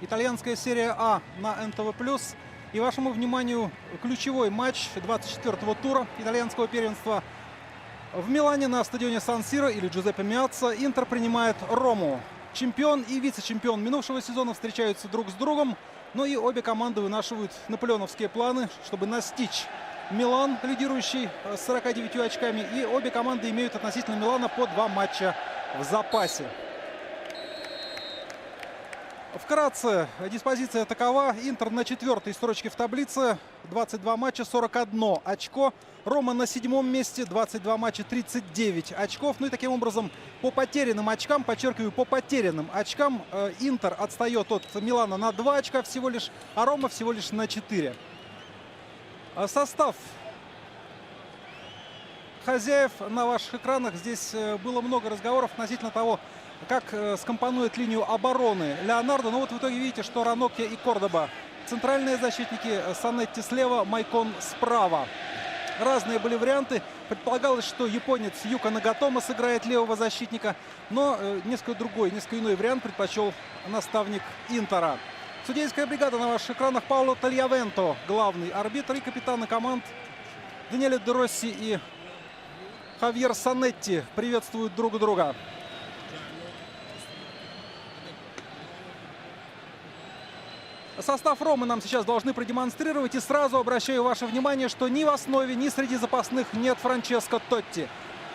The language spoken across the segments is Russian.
Итальянская серия А на НТВ+. И вашему вниманию ключевой матч 24-го тура итальянского первенства. В Милане на стадионе Сан-Сиро или Джузеппе Меацца Интер принимает Рому. Чемпион и вице-чемпион минувшего сезона встречаются друг с другом. Но и обе команды вынашивают наполеоновские планы, чтобы настичь Милан, лидирующий с 49 очками. И обе команды имеют относительно Милана по 2 матча в запасе. Вкратце, диспозиция такова. Интер на 4-й строчке в таблице. 22 матча, 41 очко. Рома на 7-м месте, 22 матча, 39 очков. Ну и таким образом по потерянным очкам, подчеркиваю, по потерянным очкам, Интер отстает от Милана на 2 очка всего лишь, а Рома всего лишь на 4. Состав хозяев на ваших экранах. Здесь было много разговоров относительно того, как скомпонует линию обороны Леонардо. Но вот в итоге видите, что Ранокки и Кордоба центральные защитники, Санетти слева, Майкон справа. Разные были варианты. Предполагалось, что японец Юка Нагатома сыграет левого защитника. Но несколько иной вариант предпочел наставник Интера. Судейская бригада на ваших экранах. Пауло Тальявенто, главный арбитр, и капитаны команд Даниэле Де Росси и Хавьер Санетти приветствуют друг друга. Состав Ромы нам сейчас должны продемонстрировать. И сразу обращаю ваше внимание, что ни в основе, ни среди запасных нет Франческо Тотти.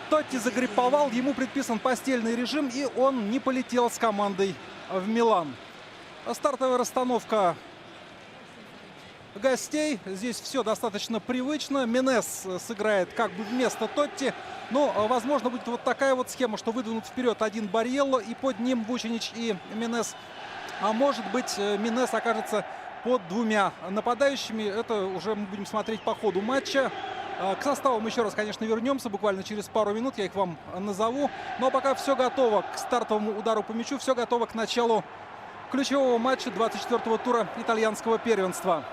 Тотти загрипповал, ему предписан постельный режим, и он не полетел с командой в Милан. Стартовая расстановка гостей. Здесь все достаточно привычно. Менес сыграет как бы вместо Тотти. Но, возможно, будет вот такая вот схема, что выдвинут вперед один Барьелло, и под ним Вучинич и Менес. А может быть, Менес окажется под 2 нападающими. Это уже мы будем смотреть по ходу матча. К составам еще раз, конечно, вернемся буквально через пару минут. Я их вам назову. Но пока все готово к стартовому удару по мячу. Все готово к началу ключевого матча 24-го тура итальянского первенства.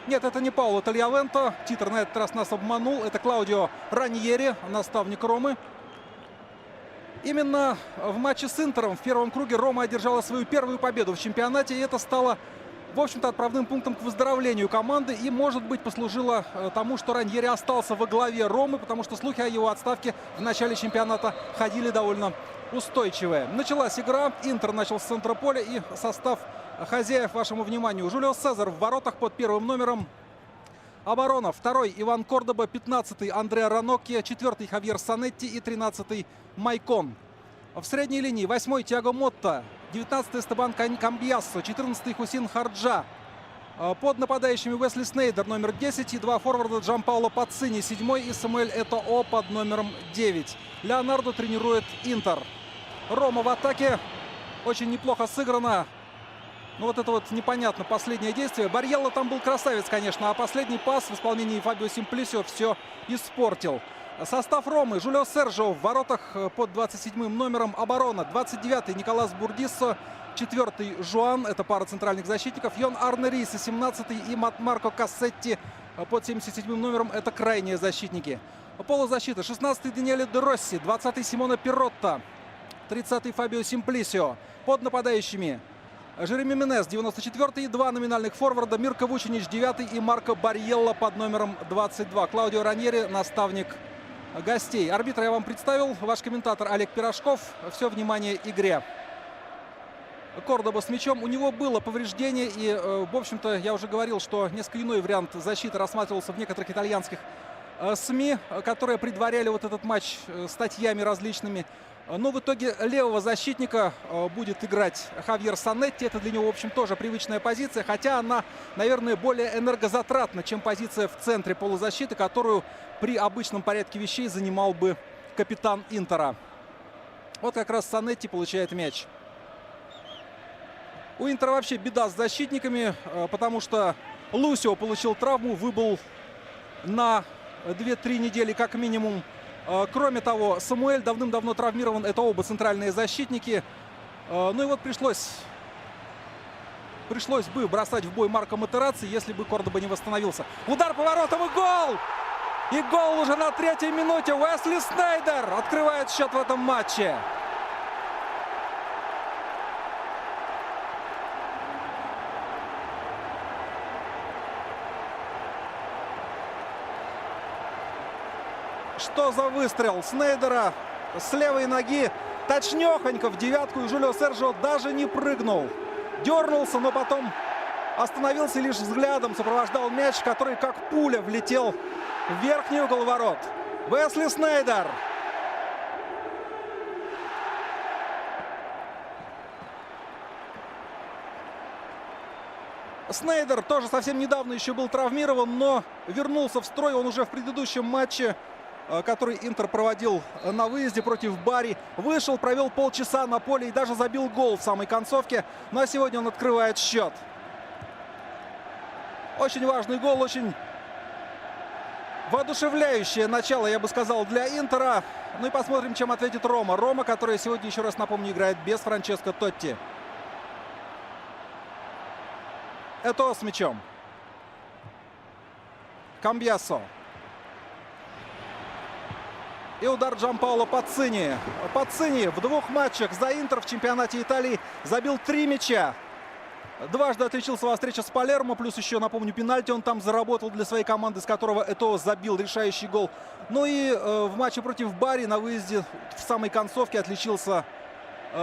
Нет, это не Пауло Тальявенто. Титр на этот раз нас обманул. Это Клаудио Раньери, наставник Ромы. Именно в матче с Интером в первом круге Рома одержала свою первую победу в чемпионате. И это стало, в общем-то, отправным пунктом к выздоровлению команды. И, может быть, послужило тому, что Раньери остался во главе Ромы. Потому что слухи о его отставке в начале чемпионата ходили довольно устойчивые. Началась игра. Интер начал с центра поля. И состав хозяев вашему вниманию. Жулио Сезар в воротах под 1-м номером. Оборона. 2-й Иван Кордоба, 15-й Андреа Ранокки, 4-й Хавьер Санетти и 13-й Майкон. В средней линии 8-й Тиаго Мотта, 19-й Эстебан Камбьяссо, 14-й Хусин Харджа. Под нападающими Уэсли Снейдер, номер 10, и 2 форварда Джампаоло Паццини, 7-й, и Самуэль Этоо под номером 9. Леонардо тренирует Интер. Рома в атаке. Очень неплохо сыграно. Ну вот это вот непонятно последнее действие. Барьелло там был красавец, конечно, а последний пас в исполнении Фабио Симплисио все испортил. Состав Ромы. Жулио Серджио в воротах под 27-м номером. Оборона. 29-й Николас Бурдиссо, 4-й Жуан, это пара центральных защитников. Йон Арне Риса, 17-й, и Марко Кассетти под 77-м номером. Это крайние защитники. Полузащита. 16-й Даниэле Де Росси, 20-й Симона Пиротто, 30-й Фабио Симплисио. Под нападающими Жереми Менес, 94-й, и 2 номинальных форварда. Мирко Вучинич, 9-й, и Марко Барьелло под номером 22. Клаудио Раньери, наставник гостей. Арбитра я вам представил. Ваш комментатор Олег Пирожков. Все внимание игре. Кордоба с мячом. У него было повреждение. И, в общем-то, я уже говорил, что несколько иной вариант защиты рассматривался в некоторых итальянских СМИ, которые предваряли вот этот матч статьями различными. Но в итоге левого защитника будет играть Хавьер Санетти. Это для него, в общем, тоже привычная позиция. Хотя она, наверное, более энергозатратна, чем позиция в центре полузащиты, которую при обычном порядке вещей занимал бы капитан Интера. Вот как раз Санетти получает мяч. У Интера вообще беда с защитниками, потому что Лусио получил травму, выбыл на 2-3 недели как минимум. Кроме того, Самуэль давным-давно травмирован. Это оба центральные защитники. Ну и вот пришлось бы бросать в бой Марко Матерацци, если бы Кордоба не восстановился. Удар по воротам и гол! И гол уже на 3-й минуте. Уэсли Снейдер открывает счет в этом матче. что за выстрел Снейдера с левой ноги. Точнёхонько в девятку, и Жулио Серджио даже не прыгнул. Дернулся, но потом остановился и лишь взглядом сопровождал мяч, который как пуля влетел в верхний угол ворот. Уэсли Снейдер. Снейдер тоже совсем недавно еще был травмирован, но вернулся в строй. Он уже в предыдущем матче, который Интер проводил на выезде против Бари, вышел, провел полчаса на поле и даже забил гол в самой концовке. Ну а сегодня он открывает счет. Очень важный гол, очень воодушевляющее начало, я бы сказал, для Интера. Ну и посмотрим, чем ответит Рома. Рома, которая сегодня, еще раз напомню, играет без Франческо Тотти. Этоо с мячом. Камбьясо. И удар Джанпаоло Паццини. Паццини в 2 матчах за Интер в чемпионате Италии забил 3 мяча. Дважды отличился во встрече с Палермо. Плюс еще, напомню, пенальти он там заработал для своей команды, с которого Этоо забил решающий гол. Ну и в матче против Бари на выезде в самой концовке отличился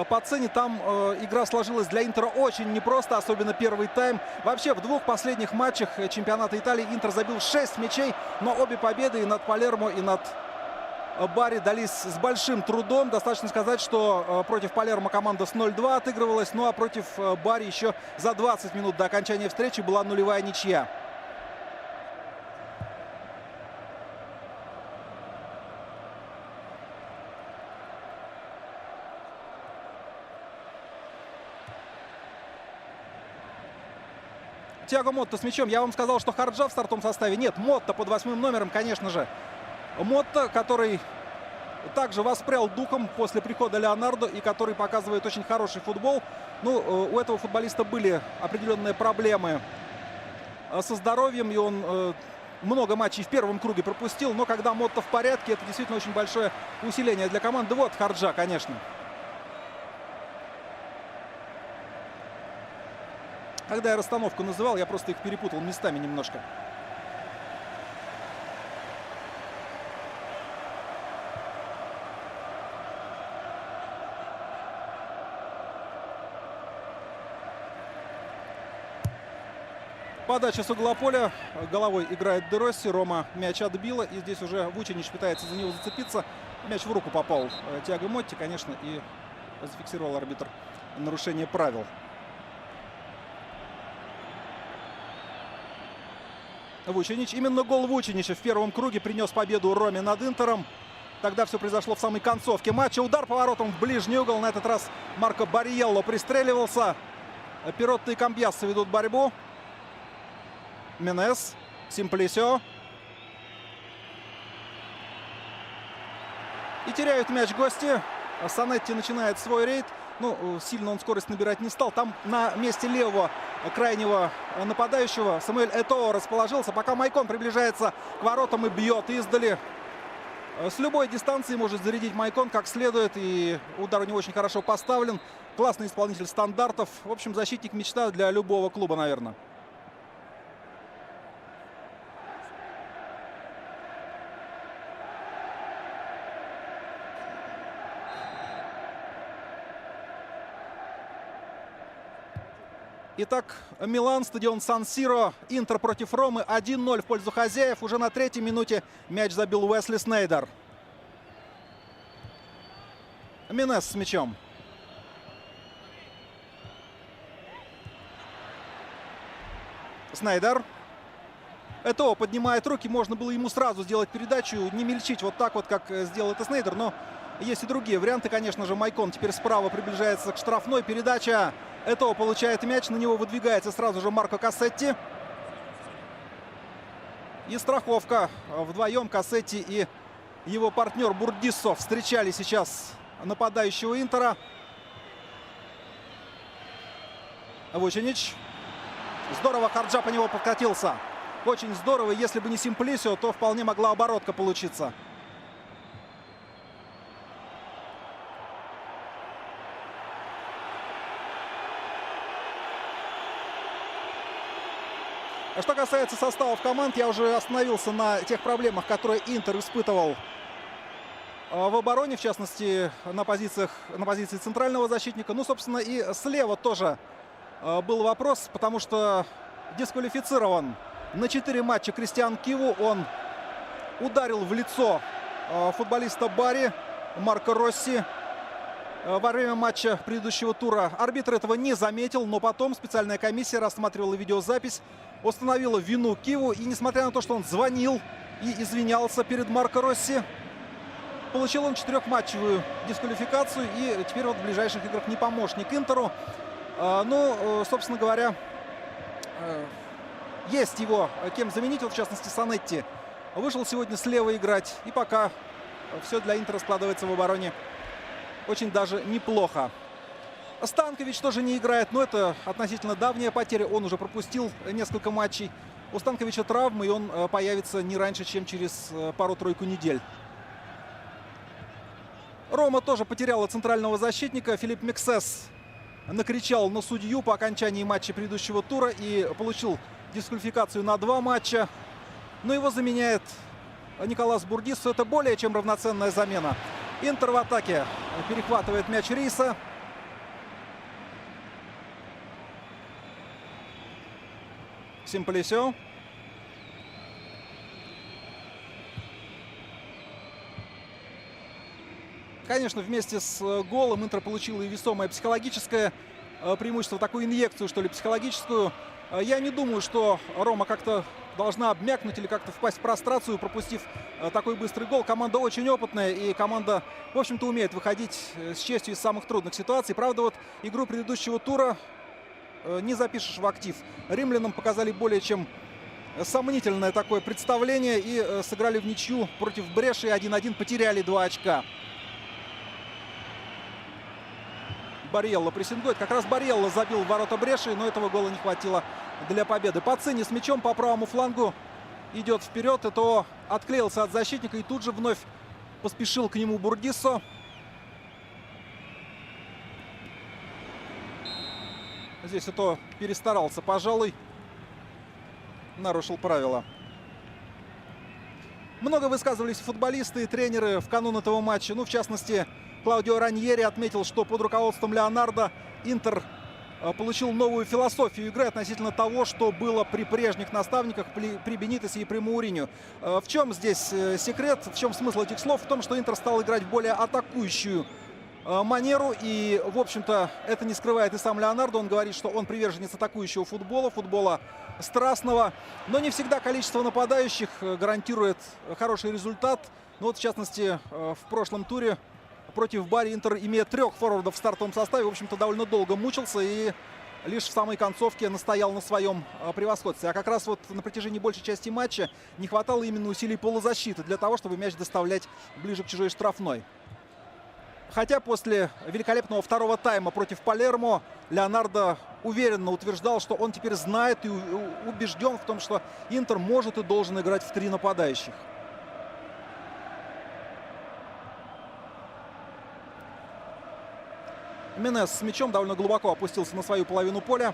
Паццини. Там игра сложилась для Интера очень непросто, особенно первый тайм. Вообще в 2 последних матчах чемпионата Италии Интер забил 6 мячей, но обе победы и над Палермо, и над Бари дались с большим трудом. Достаточно сказать, что против Палермо команда с 0-2 отыгрывалась, ну а против Бари еще за 20 минут до окончания встречи была нулевая ничья. Тиаго Мотта с мячом. Я вам сказал, что Харджа в стартовом составе. Нет, Мотта под 8 номером, конечно же. Мотта, который также воспрял духом после прихода Леонардо и который показывает очень хороший футбол. Ну, у этого футболиста были определенные проблемы со здоровьем, и он много матчей в первом круге пропустил. Но когда Мотта в порядке, это действительно очень большое усиление для команды. Вот Харджа, конечно. Когда я расстановку называл, я просто их перепутал местами немножко. Подача с угла поля. Головой играет Де Росси. Рома мяч отбила. И здесь уже Вучинич пытается за него зацепиться. Мяч в руку попал Тиаго Мотти, конечно. И зафиксировал арбитр нарушение правил. Вучинич. Именно гол Вучинича в первом круге принес победу Роме над Интером. Тогда все произошло в самой концовке матча. Удар поворотом в ближний угол. На этот раз Марко Барьелло пристреливался. Перотто и Камбьясо ведут борьбу. Менес. Симплисио. И теряют мяч гости. Санетти начинает свой рейд. Ну, сильно он скорость набирать не стал. Там на месте левого крайнего нападающего Самуэль Этоо расположился. Пока Майкон приближается к воротам и бьет издали. С любой дистанции может зарядить Майкон как следует. И удар у него очень хорошо поставлен. Классный исполнитель стандартов. В общем, защитник мечта для любого клуба, наверное. Итак, Милан, стадион Сан-Сиро. Интер против Ромы. 1-0 в пользу хозяев. Уже на 3-й минуте мяч забил Уэсли Снейдер. Менес с мячом. Снейдер. Этоо поднимает руки. Можно было ему сразу сделать передачу. Не мельчить вот так вот, как сделал это Снейдер. Но есть и другие варианты, конечно же. Майкон теперь справа приближается к штрафной. Передача. Этоо получает мяч, на него выдвигается сразу же Марко Кассетти. И страховка. Вдвоем Кассетти и его партнер Бурдиссо встречали сейчас нападающего Интера. Вучинич. Здорово Харджа по него подкатился. Очень здорово. Если бы не Симплисио, то вполне могла оборотка получиться. Что касается составов команд, я уже остановился на тех проблемах, которые Интер испытывал в обороне, в частности, на позиции центрального защитника. Ну, собственно, и слева тоже был вопрос, потому что дисквалифицирован на 4 матча Кристиан Киву. Он ударил в лицо футболиста Бари Марко Росси во время матча предыдущего тура. Арбитр этого не заметил, но потом специальная комиссия рассматривала видеозапись, установила вину Киву. И несмотря на то, что он звонил и извинялся перед Марко Росси, получил он 4-матчевую дисквалификацию и теперь вот в ближайших играх не помощник Интеру. Ну, собственно говоря, есть его кем заменить. Вот, в частности, Санетти вышел сегодня слева играть. И пока все для Интера складывается в обороне очень даже неплохо. Станкович тоже не играет, но это относительно давняя потеря. Он уже пропустил несколько матчей. У Станковича травмы, и он появится не раньше, чем через пару-тройку недель. Рома тоже потеряла центрального защитника. Филипп Мексес накричал на судью по окончании матча предыдущего тура и получил дисквалификацию на 2 матча. Но его заменяет Николас Бурдиссо. Это более чем равноценная замена. Интер в атаке перехватывает мяч Риса. Симплисио. Конечно, вместе с голом Интер получил и весомое психологическое преимущество, такую инъекцию, что ли, психологическую. Я не думаю, что Рома как-то должна обмякнуть или как-то впасть в прострацию, пропустив такой быстрый гол. Команда очень опытная, и команда, в общем-то, умеет выходить с честью из самых трудных ситуаций. Правда, вот игру предыдущего тура не запишешь в актив. Римлянам показали более чем сомнительное такое представление и сыграли в ничью против Бреши 1-1, потеряли 2 очка. Барьелло прессингует. Как раз Барьелло забил в ворота Бреши, но этого гола не хватило для победы. Пацини с мячом по правому флангу идет вперед. Это отклеился от защитника и тут же вновь поспешил к нему Бурдиссо. Здесь это перестарался, пожалуй. Нарушил правила. Много высказывались футболисты и тренеры в канун этого матча. Ну, в частности, Клаудио Раньери отметил, что под руководством Леонардо Интер получил новую философию игры относительно того, что было при прежних наставниках, при Бенитесе и при Мауриньо. В чем здесь секрет, в чем смысл этих слов? В том, что Интер стал играть в более атакующую манеру. И, в общем-то, это не скрывает и сам Леонардо. Он говорит, что он приверженец атакующего футбола, футбола страстного. Но не всегда количество нападающих гарантирует хороший результат. Ну вот, в частности, в прошлом туре против Бари Интер, имея 3 форвардов в стартовом составе, в общем-то, довольно долго мучился и лишь в самой концовке настоял на своем превосходстве. А как раз вот на протяжении большей части матча не хватало именно усилий полузащиты для того, чтобы мяч доставлять ближе к чужой штрафной. Хотя после великолепного второго тайма против Палермо Леонардо уверенно утверждал, что он теперь знает и убежден в том, что Интер может и должен играть в 3 нападающих. Менес с мячом довольно глубоко опустился на свою половину поля.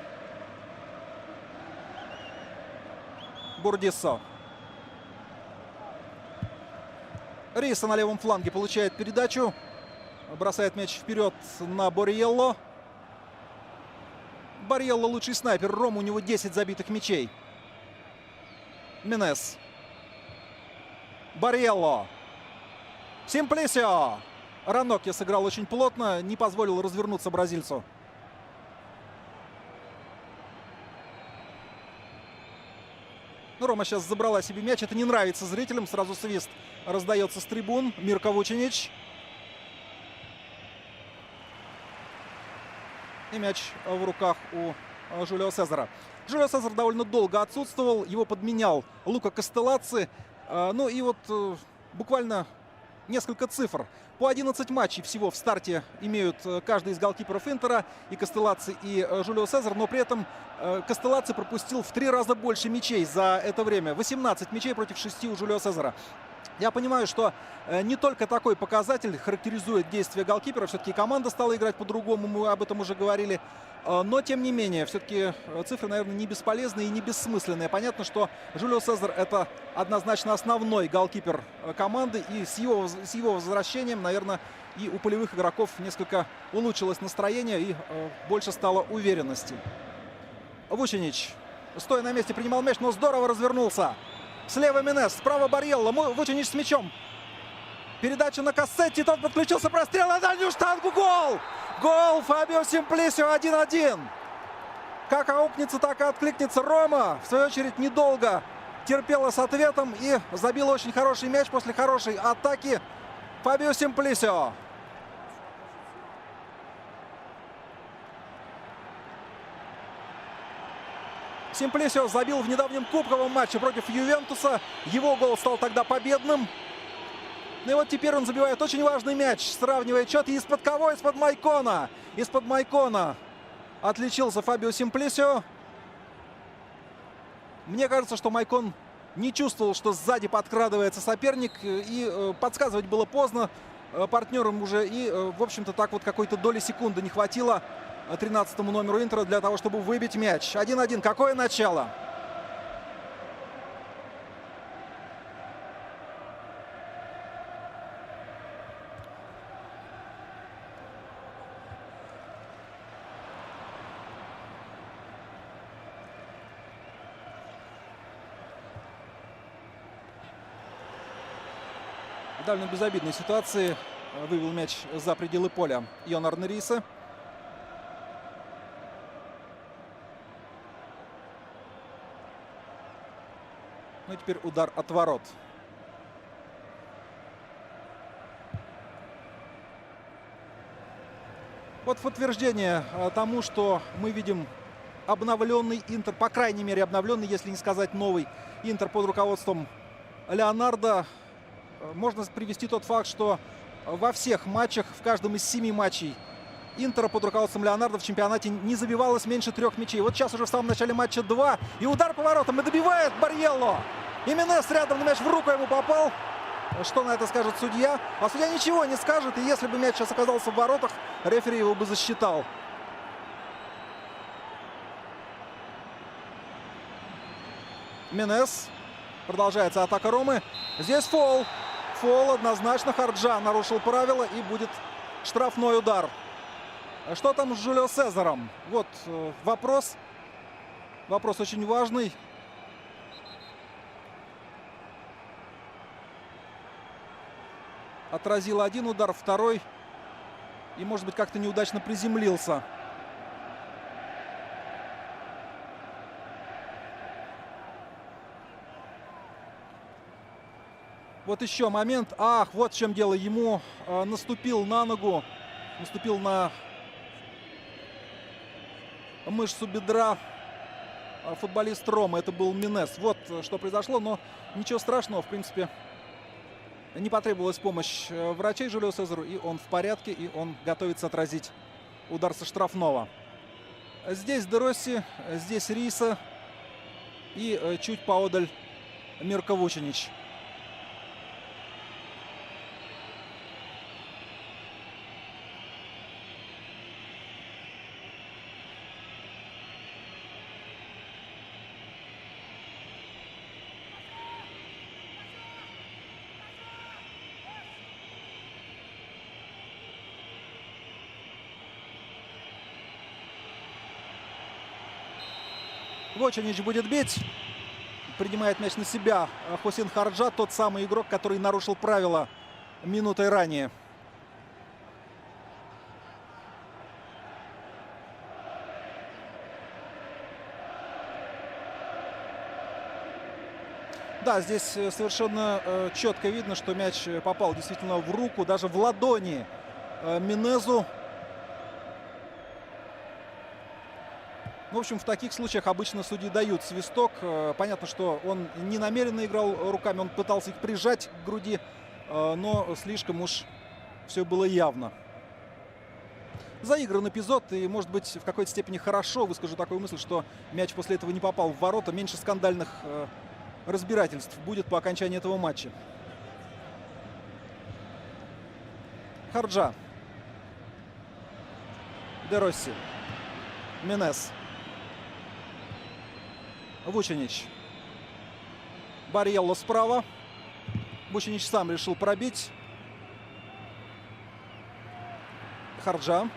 Бурдиссо. Риса на левом фланге получает передачу. Бросает мяч вперед на Барьелло. Барьелло лучший снайпер. Рома, у него 10 забитых мячей. Менес. Барьелло. Симплисио. Ранокья сыграл очень плотно, не позволил развернуться бразильцу. Ну, Рома сейчас забрала себе мяч. Это не нравится зрителям. Сразу свист раздается с трибун. Мирко Вучинич. И мяч в руках у Жулио Сезара. Жулио Сезар довольно долго отсутствовал. Его подменял Лука Кастеллаци. Ну и вот буквально несколько цифр. По 11 матчей всего в старте имеют каждый из голкиперов Интера, и Кастеллаци, и Жулио Сезар. Но при этом Кастеллаци пропустил в 3 раза больше мячей за это время. 18 мячей против 6 у Жулио Сезара. Я понимаю, что не только такой показатель характеризует действия голкипера. Все-таки команда стала играть по-другому, мы об этом уже говорили. Но, тем не менее, все-таки цифры, наверное, не бесполезные и не бессмысленные. Понятно, что Жюлио Сезар — это однозначно основной голкипер команды. И с его возвращением, наверное, и у полевых игроков несколько улучшилось настроение и больше стало уверенности. Вучинич, стоя на месте, принимал мяч, но здорово развернулся. Слева Менес, справа Барьелло. Вучинич с мячом. Передача на Кассетти, тот подключился, прострел на дальнюю штангу, гол! Гол Фабио Симплисио, 1-1. Как аукнется, так и откликнется Рома. В свою очередь, недолго терпела с ответом и забила очень хороший мяч после хорошей атаки Фабио Симплисио. Симплисио забил в недавнем кубковом матче против Ювентуса. Его гол стал тогда победным. Ну и вот теперь он забивает очень важный мяч, сравнивает счет. И из-под кого? Из-под Майкона. Из-под Майкона отличился Фабио Симплисио. Мне кажется, что Майкон не чувствовал, что сзади подкрадывается соперник. И подсказывать было поздно партнерам уже. И, в общем-то, так вот какой-то доли секунды не хватило 13-му номеру Интера для того, чтобы выбить мяч. 1-1. Какое начало? В довольно безобидной ситуации вывел мяч за пределы поля Йон Арнерисе. Ну и теперь удар от ворот. Вот в подтверждение тому, что мы видим обновленный Интер, по крайней мере обновленный, если не сказать новый Интер под руководством Леонардо, можно привести тот факт, что во всех матчах, в каждом из 7 матчей Интера под руководством Леонардо в чемпионате не забивалось меньше 3 мячей. Вот сейчас уже в самом начале матча 2. И удар по воротам. И добивает Барьелло. И Менес рядом, на мяч в руку ему попал. Что на это скажет судья? А судья ничего не скажет. И если бы мяч сейчас оказался в воротах, рефери его бы засчитал. Менес. Продолжается атака Ромы. Здесь фол. Фол однозначно. Харджа нарушил правила. И будет штрафной удар. Что там с Жюлио Сезаром? Вот вопрос. Вопрос очень важный. Отразил один удар, второй. И, может быть, как-то неудачно приземлился. Вот еще момент. Ах, вот в чем дело. Ему наступил на ногу. Наступил на мышцу бедра футболист Ромы. Это был Менес. Вот что произошло. Но ничего страшного, в принципе. Не потребовалась помощь врачей Жюлио Сезару. И он в порядке. И он готовится отразить удар со штрафного. Здесь Де Росси. Здесь Риса. И чуть поодаль Мирко Вучинич. Вучинич будет бить. Принимает мяч на себя Хусейн Харджа. Тот самый игрок, который нарушил правила минутой ранее. Да, здесь совершенно четко видно, что мяч попал действительно в руку, даже в ладони Менезу. В общем, в таких случаях обычно судьи дают свисток. Понятно, что он не намеренно играл руками, он пытался их прижать к груди, но слишком уж все было явно. Заигран эпизод, и, может быть, в какой-то степени хорошо, выскажу такую мысль, что мяч после этого не попал в ворота. Меньше скандальных разбирательств будет по окончании этого матча. Харджа. Де Росси. Менес. Вучинич. Барьелло справа. Вучинич сам решил пробить. Харджа.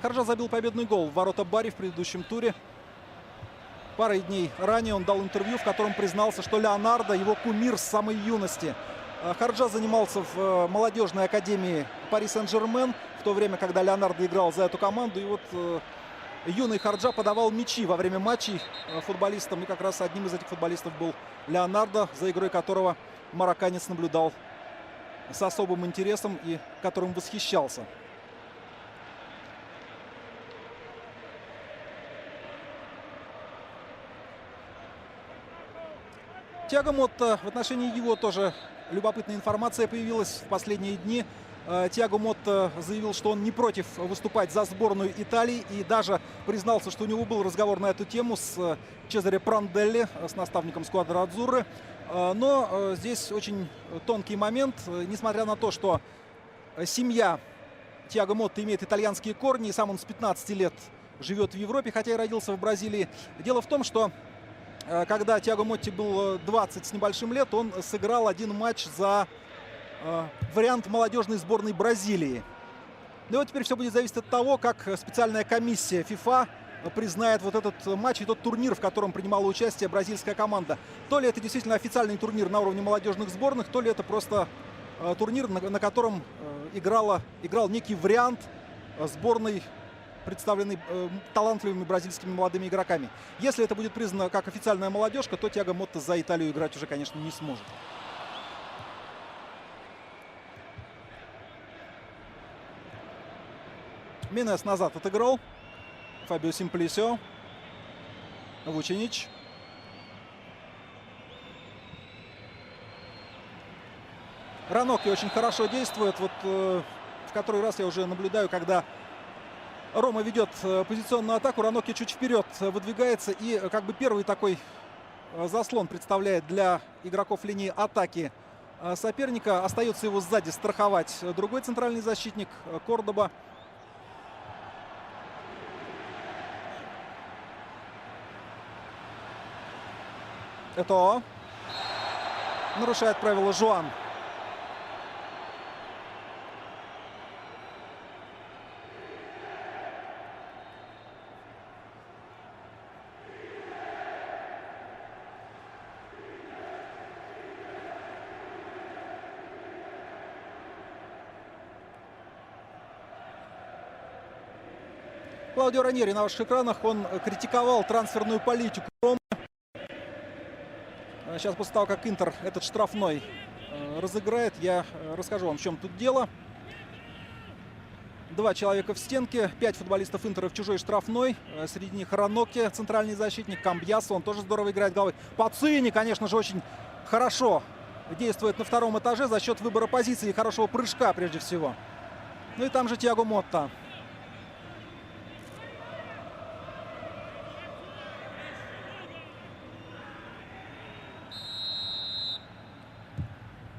Харджа забил победный гол в ворота Бари в предыдущем туре. Парой дней ранее он дал интервью, в котором признался, что Леонардо его кумир с самой юности. Харджа занимался в молодежной академии Пари Сен-Жермен в то время, когда Леонардо играл за эту команду. И вот юный Харджа подавал мячи во время матчей футболистам. И как раз одним из этих футболистов был Леонардо, за игрой которого марокканец наблюдал с особым интересом и которым восхищался. Тиаго Мотта, в отношении его тоже любопытная информация появилась в последние дни. Тиаго Мотта заявил, что он не против выступать за сборную Италии и даже признался, что у него был разговор на эту тему с Чезаре Пранделли, с наставником сквадра Адзурры. Но здесь очень тонкий момент. Несмотря на то, что семья Тиаго Мотта имеет итальянские корни, и сам он с 15 лет живет в Европе, хотя и родился в Бразилии. Дело в том, что когда Тиаго Мотти был 20 с небольшим лет, он сыграл один матч за вариант молодежной сборной Бразилии. Ну и вот теперь все будет зависеть от того, как специальная комиссия FIFA признает вот этот матч и тот турнир, в котором принимала участие бразильская команда. То ли это действительно официальный турнир на уровне молодежных сборных, то ли это просто турнир, на котором играл некий вариант сборной, представленный талантливыми бразильскими молодыми игроками. Если это будет признано как официальная молодежка, то Тиаго Мотта за Италию играть уже, конечно, не сможет. Менес назад отыграл. Фабио Симплисио. Вучинич. Ранокки очень хорошо действует. Вот в который раз я уже наблюдаю, когда Рома ведет позиционную атаку, Ранокки чуть вперед выдвигается и как бы первый такой заслон представляет для игроков линии атаки соперника. Остается его сзади страховать другой центральный защитник Кордоба. Это нарушает правила Жуан. Клаудио Раньери на ваших экранах, он критиковал трансферную политику Ромы. Сейчас после того, как Интер этот штрафной разыграет, я расскажу вам, в чем тут дело. 2 человека в стенке, 5 футболистов Интера в чужой штрафной. Среди них Ранокки, центральный защитник, Камбьясо, он тоже здорово играет головой. Пацини, конечно же, очень хорошо действует на втором этаже за счет выбора позиции и хорошего прыжка прежде всего. Ну и там же Тиаго Мотта.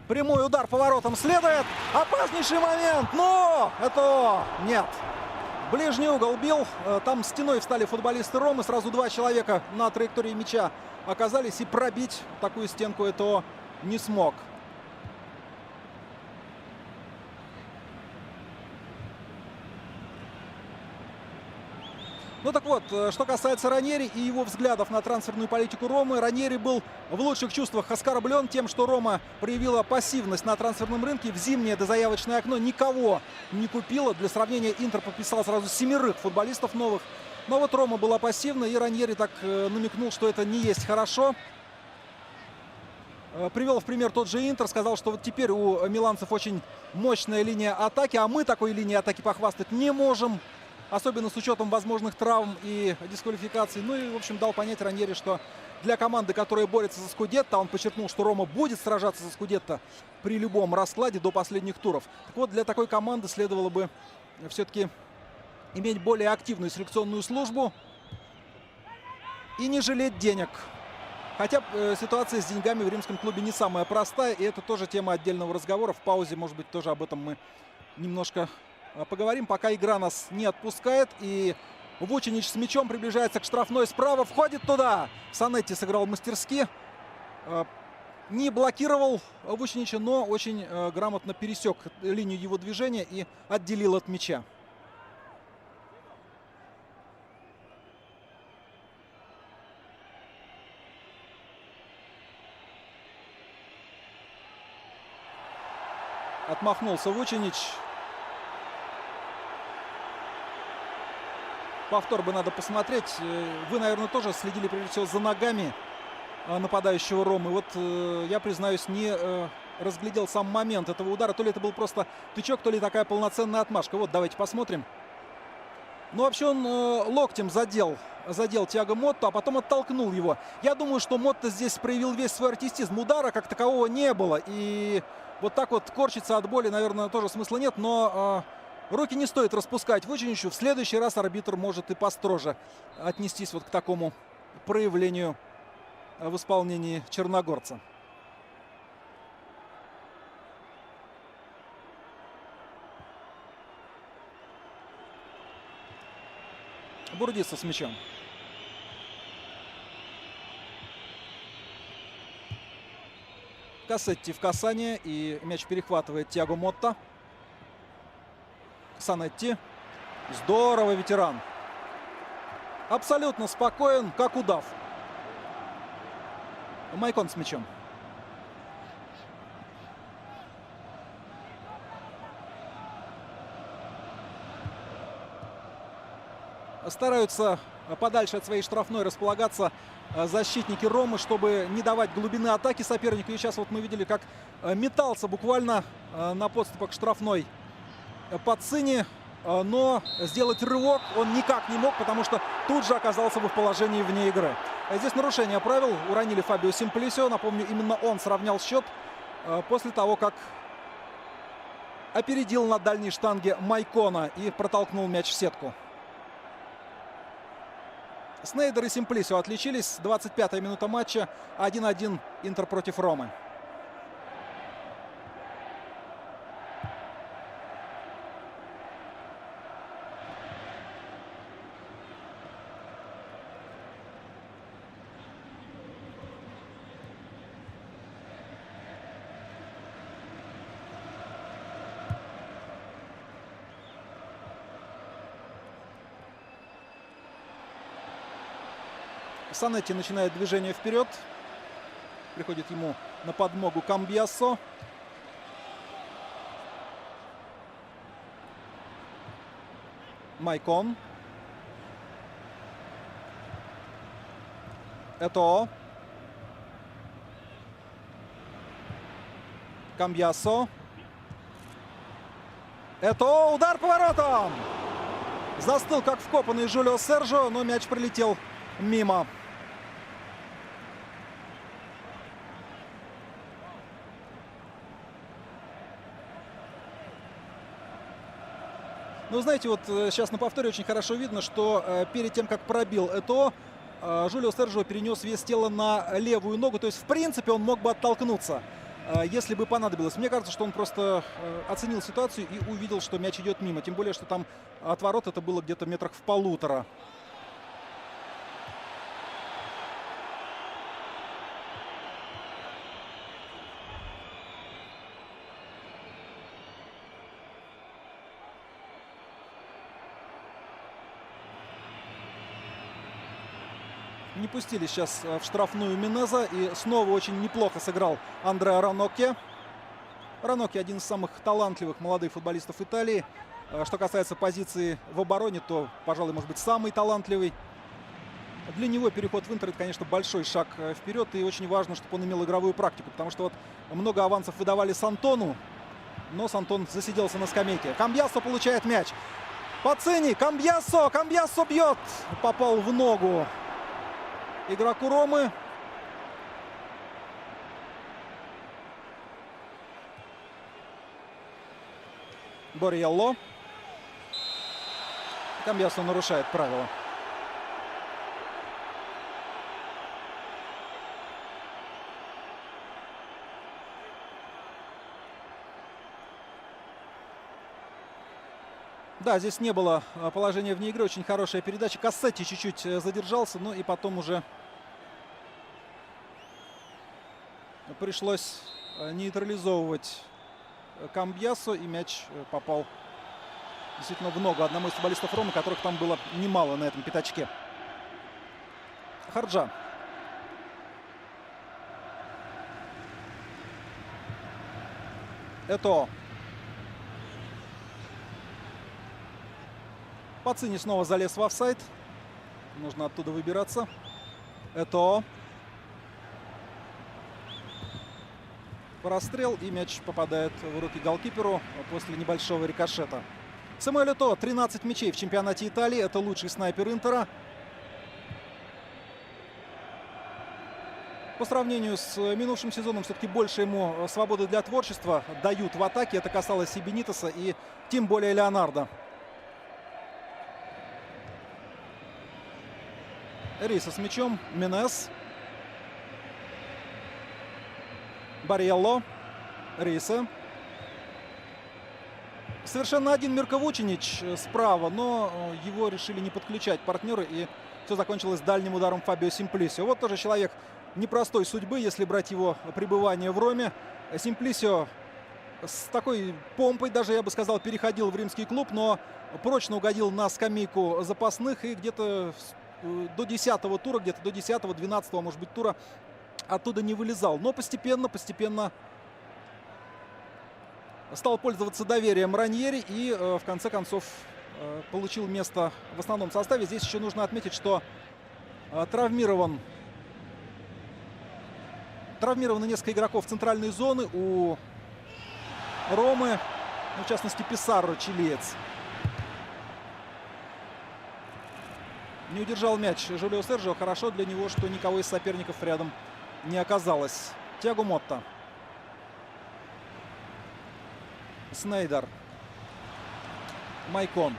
Прямой удар по воротам следует. Опаснейший момент. Но это нет. Ближний угол бил. Там стеной встали футболисты Ромы. Сразу 2 человека на траектории мяча оказались. И пробить такую стенку это не смог. Ну так вот, что касается Раньери и его взглядов на трансферную политику Ромы, Раньери был в лучших чувствах оскорблен тем, что Рома проявила пассивность на трансферном рынке. В зимнее дозаявочное окно никого не купила. Для сравнения, Интер подписал сразу 7 футболистов новых. Но вот Рома была пассивна, и Раньери так намекнул, что это не есть хорошо. Привел в пример тот же Интер, сказал, что вот теперь у миланцев очень мощная линия атаки, а мы такой линией атаки похвастать не можем. Особенно с учетом возможных травм и дисквалификаций. Ну и, в общем, дал понять Раньери, что для команды, которая борется за Скудетто, он подчеркнул, что Рома будет сражаться за Скудетто при любом раскладе до последних туров. Так вот, для такой команды следовало бы все-таки иметь более активную селекционную службу и не жалеть денег. Хотя ситуация с деньгами в римском клубе не самая простая, и это тоже тема отдельного разговора. В паузе, может быть, тоже об этом мы немножко поговорим, пока игра нас не отпускает. И Вучинич с мячом приближается к штрафной справа, входит туда. Санетти сыграл мастерски. Не блокировал Вучинича, но очень грамотно пересек линию его движения и отделил от мяча. Отмахнулся Вучинич. Повтор бы надо посмотреть. Вы, наверное, тоже следили прежде всего за ногами нападающего Ромы. Вот я, признаюсь, не разглядел сам момент этого удара. То ли это был просто тычок, то ли такая полноценная отмашка. Вот, давайте посмотрим. Ну, вообще он локтем задел Тиаго Мотто, а потом оттолкнул его. Я думаю, что Мотто здесь проявил весь свой артистизм. Удара как такового не было. И вот так вот корчиться от боли, наверное, тоже смысла нет. Но руки не стоит распускать Вучиничу. В следующий раз арбитр может и построже отнестись вот к такому проявлению в исполнении черногорца. Бурдица с мячом. Кассетти в касание, и мяч перехватывает Тиаго Мотто. Санетти. Здорово, ветеран. Абсолютно спокоен, как удав. Майкон с мячом. Стараются подальше от своей штрафной располагаться защитники Ромы, чтобы не давать глубины атаки сопернику. И сейчас вот мы видели, как метался буквально на подступах штрафной Паццини. Но сделать рывок он никак не мог, потому что тут же оказался бы в положении вне игры. Здесь нарушение правил. Уронили Фабио Симплисио. Напомню, именно он сравнял счет после того, как опередил на дальней штанге Майкона и протолкнул мяч в сетку. Снейдер и Симплисио отличились. 25-я минута матча. 1-1 Интер против Ромы. Санетти начинает движение вперед. Приходит ему на подмогу Камбьяссо. Майкон. Этоо. Камбьяссо. Этоо. Удар по воротам. Застыл, как вкопанный Жулио Серджио, но мяч прилетел мимо. Ну, знаете, вот сейчас на повторе очень хорошо видно, что перед тем, как пробил Этоо, Жулио Серджио перенес вес тела на левую ногу. То есть, в принципе, он мог бы оттолкнуться, если бы понадобилось. Мне кажется, что он просто оценил ситуацию и увидел, что мяч идет мимо. Тем более, что там от ворот это было где-то метрах в 1,5. Не пустили сейчас в штрафную Минеза. И снова очень неплохо сыграл Андреа Ранокки. Ранокки один из самых талантливых молодых футболистов Италии. Что касается позиции в обороне, то, пожалуй, может быть, самый талантливый. Для него переход в Интер — это, конечно, большой шаг вперед. И очень важно, чтобы он имел игровую практику. Потому что вот много авансов выдавали Сантону. Но Сантон засиделся на скамейке. Камбьяссо получает мяч. Паццини. Камбьяссо. Камбьяссо бьет. Попал в ногу игроку Ромы. Борьелло. Камбьяссо нарушает правила. Да, здесь не было положения вне игры. Очень хорошая передача. Кассетти чуть-чуть задержался, ну и потом уже пришлось нейтрализовывать Камбьясо, и мяч попал действительно в ногу одному из футболистов Ромы, которых там было немало на этом пятачке. Харджа. Это Пацини снова залез в офсайд. Нужно оттуда выбираться. Это прострел, и мяч попадает в руки голкиперу после небольшого рикошета. Самуэль Этоо, 13 мячей в чемпионате Италии. Это лучший снайпер Интера. По сравнению с минувшим сезоном, все-таки больше ему свободы для творчества дают в атаке. Это касалось и Бенитеса, и тем более Леонардо. Риса с мячом. Менес. Барьелло. Риса. Совершенно один Мирко Вучинич справа, но его решили не подключать партнеры, и все закончилось дальним ударом Фабио Симплисио. Вот тоже человек непростой судьбы, если брать его пребывание в Роме. Симплисио с такой помпой, даже я бы сказал, переходил в римский клуб, но прочно угодил на скамейку запасных, и где-то до 10-го тура, где-то до 10-го, 12-го, может быть, тура оттуда не вылезал. Но постепенно стал пользоваться доверием Раньери и в конце концов получил место в основном составе. Здесь еще нужно отметить, что травмированы несколько игроков центральной зоны у Ромы, ну, в частности Писарро, чилиец. Не удержал мяч Жулио Серджио. Хорошо для него, что никого из соперников рядом не оказалось. Тиаго Мотта. Снейдер. Майкон.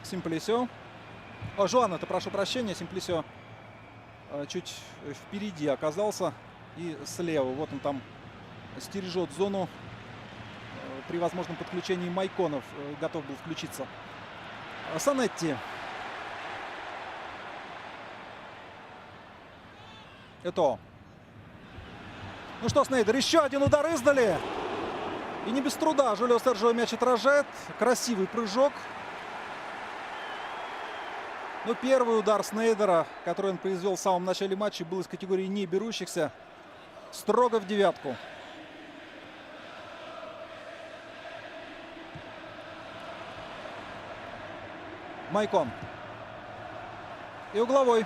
Симплисио. О, Жуан-то, прошу прощения. Симплисио чуть впереди оказался и слева. Вот он там стережет зону. При возможном подключении Майконов готов был включиться. Санетти. Это. Ну что, Снейдер, еще один удар издали. И не без труда Жулио Серджио мяч отражает. Красивый прыжок. Но первый удар Снейдера, который он произвел в самом начале матча, был из категории не берущихся. Строго в девятку. Майкон. И угловой.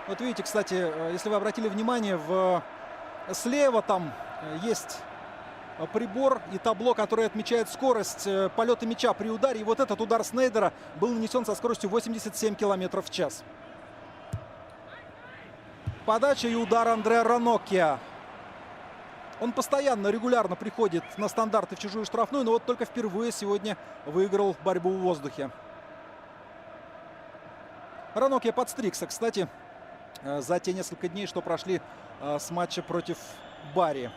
Вот видите, кстати, если вы обратили внимание, слева там есть прибор и табло, которое отмечает скорость полета мяча при ударе. И вот этот удар Снейдера был нанесен со скоростью 87 км в час. Подача и удар Андреа Раноккиа. Он постоянно, регулярно приходит на стандарты в чужую штрафную, но вот только впервые сегодня выиграл борьбу в воздухе. Раноккиа подстригся, кстати, за те несколько дней, что прошли с матча против Бари.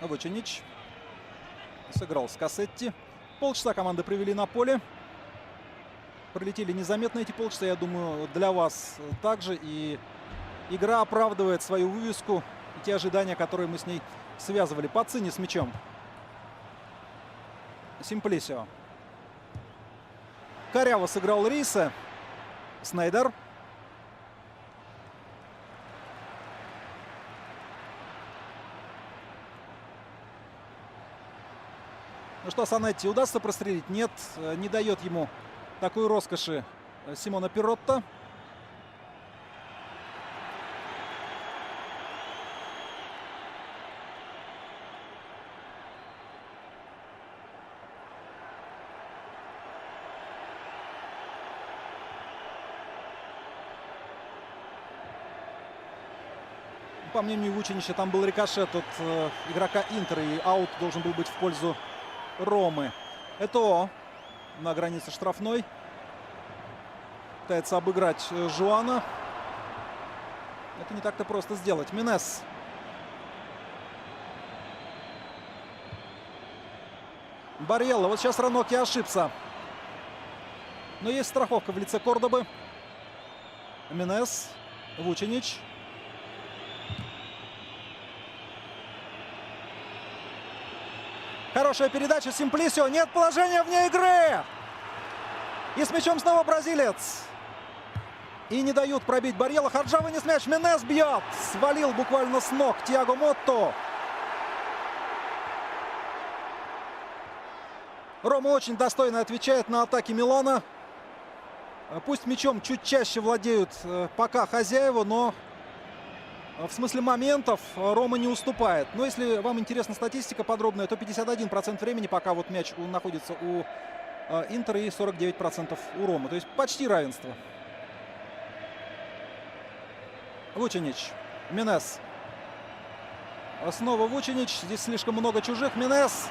Вучинич сыграл с Кассетти. Полчаса команды провели на поле. Пролетели незаметно эти полчаса, я думаю, для вас также. И игра оправдывает свою вывеску и те ожидания, которые мы с ней связывали. Пацини с мячом. Симплисио. Коряво сыграл Риса. Снейдер. Ну что, Санетти удастся прострелить? Нет, не дает ему такой роскоши Симона Пиротто. По мнению Вучинича, там был рикошет от игрока Интера, и аут должен был быть в пользу Ромы. Это на границе штрафной. Пытается обыграть Жуана. Это не так-то просто сделать. Менес. Барьелло. Вот сейчас Раноки ошибся. Но есть страховка в лице Кордобы. Менес. Вучинич. Хорошая передача. Симплисио. Нет положения вне игры. И с мячом снова бразилец. И не дают пробить Барьелло. Харджа вынес мяч. Менес бьет. Свалил буквально с ног Тиаго Мотто. Рома очень достойно отвечает на атаки Милана. Пусть мячом чуть чаще владеют пока хозяева, но в смысле моментов Рома не уступает. Но если вам интересна статистика подробная, то 51% времени пока вот мяч находится у Интера и 49% у Ромы. То есть почти равенство. Вучинич. Менес. Снова Вучинич. Здесь слишком много чужих. Менес.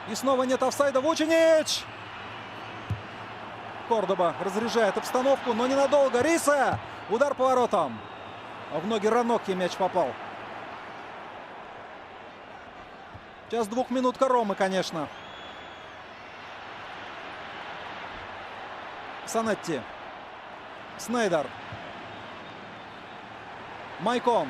И снова нет офсайда. Вучинич. Кордоба разряжает обстановку, но ненадолго. Риса. Удар по воротам. В ноги Раноки мяч попал. Сейчас двухминутка Ромы, конечно. Санетти. Снейдер. Майкон.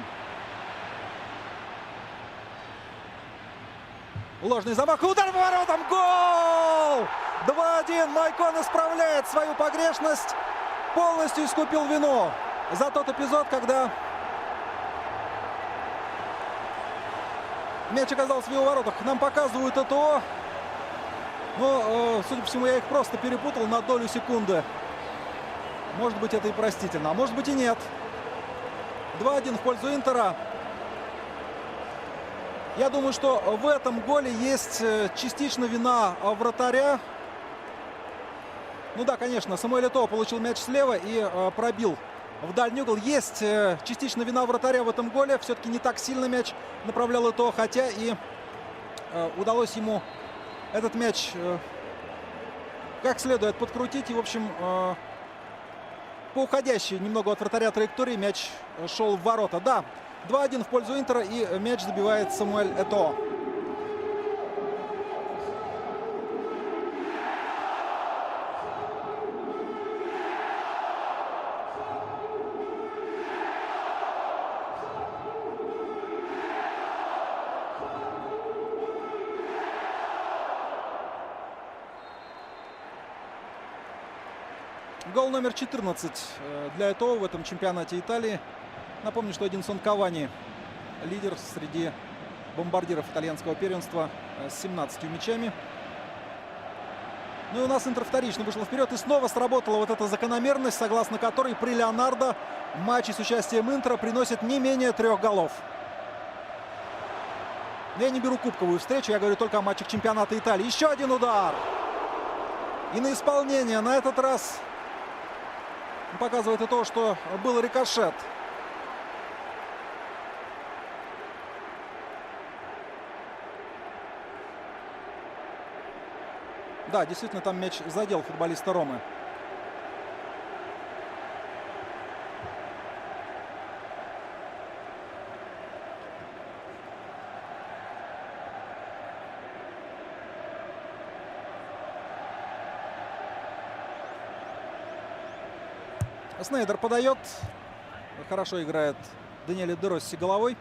Ложный замах. Удар по воротам. Гол! 2-1. Майкон исправляет свою погрешность. Полностью искупил вину за тот эпизод, когда мяч оказался в его воротах. Нам показывают ЭТО. Но, судя по всему, я их просто перепутал на долю секунды. Может быть, это и простительно, а может быть и нет. 2-1 в пользу Интера. Я думаю, что в этом голе есть частично вина вратаря. Ну да, конечно, Самуэль Этоо получил мяч слева и пробил в дальний угол. Есть частично вина вратаря в этом голе. Все-таки не так сильно мяч направлял Этоо, хотя и удалось ему этот мяч как следует подкрутить. И, в общем, по уходящей немного от вратаря траектории мяч шел в ворота. Да, 2-1 в пользу Интера, и мяч забивает Самуэль Этоо. Гол номер 14 для Этоо в этом чемпионате Италии. Напомню, что Эдинсон Кавани лидер среди бомбардиров итальянского первенства с 17 мячами. Ну и у нас Интер вторично вышел вперед. И снова сработала вот эта закономерность, согласно которой при Леонардо матчи с участием Интера приносят не менее 3 голов. Я не беру кубковую встречу, я говорю только о матчах чемпионата Италии. Еще один удар. И на исполнение на этот раз показывает и то, что был рикошет. Да, действительно, там мяч задел футболиста Ромы. Снейдер подает. Хорошо играет Даниэле Де Росси головой.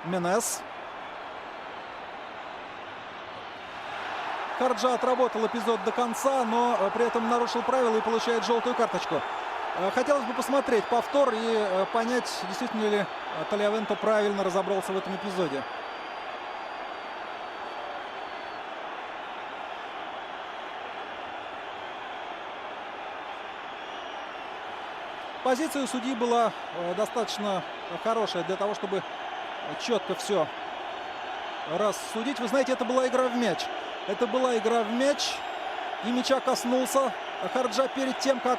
Менес. Харджа отработал эпизод до конца, но при этом нарушил правила и получает желтую карточку. Хотелось бы посмотреть повтор и понять, действительно ли Талиавенто правильно разобрался в этом эпизоде. Позиция у судьи была достаточно хорошая для того, чтобы четко все рассудить. Вы знаете, это была игра в мяч. Это была игра в мяч. И мяча коснулся Харджа перед тем, как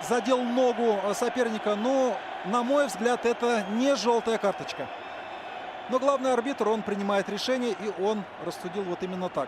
задел ногу соперника, но, на мой взгляд, это не желтая карточка. Но главный арбитр, он принимает решение, и он рассудил вот именно так.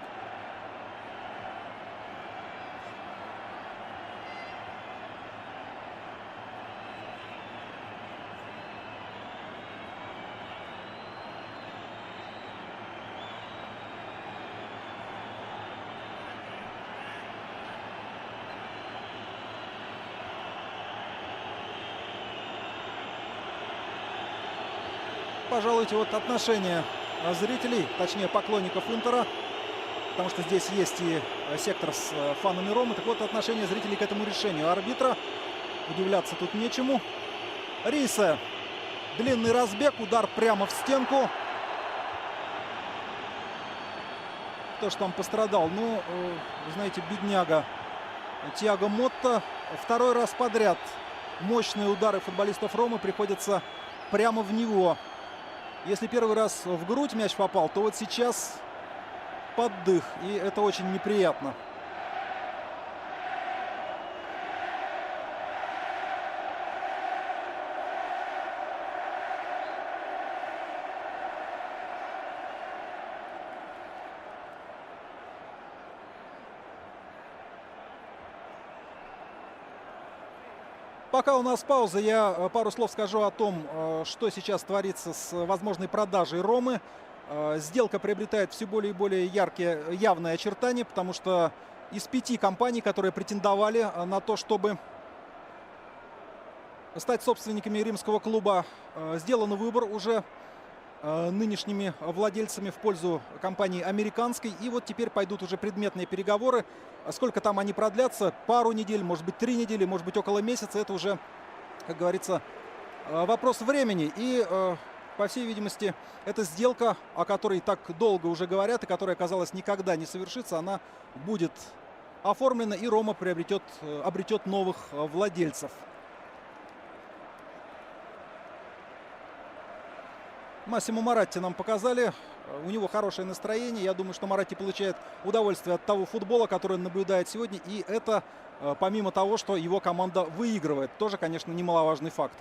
Пожалуйте, вот отношение зрителей, точнее поклонников Интера, потому что здесь есть и сектор с фанами Ромы. Так вот, отношение зрителей к этому решению арбитра. Удивляться тут нечему. Рисе. Длинный разбег, удар прямо в стенку. Кто ж там пострадал? Ну, вы знаете, бедняга Тиаго Мотта. Второй раз подряд мощные удары футболистов Ромы приходятся прямо в него. Если первый раз в грудь мяч попал, то вот сейчас под дых. И это очень неприятно. Пока у нас пауза, я пару слов скажу о том, что сейчас творится с возможной продажей Ромы. Сделка приобретает все более и более яркие, явные очертания, потому что из 5 компаний, которые претендовали на то, чтобы стать собственниками римского клуба, сделан выбор уже нынешними владельцами в пользу компании американской. И вот теперь пойдут уже предметные переговоры. Сколько там они продлятся? Пару недель, может быть 3 недели, может быть около месяца. Это уже, как говорится, вопрос времени. И, по всей видимости, эта сделка, о которой так долго уже говорят и которая, казалось, никогда не совершится, она будет оформлена, и Рома обретет новых владельцев. Массимо Моратти нам показали. У него хорошее настроение. Я думаю, что Моратти получает удовольствие от того футбола, который он наблюдает сегодня. И это помимо того, что его команда выигрывает. Тоже, конечно, немаловажный факт.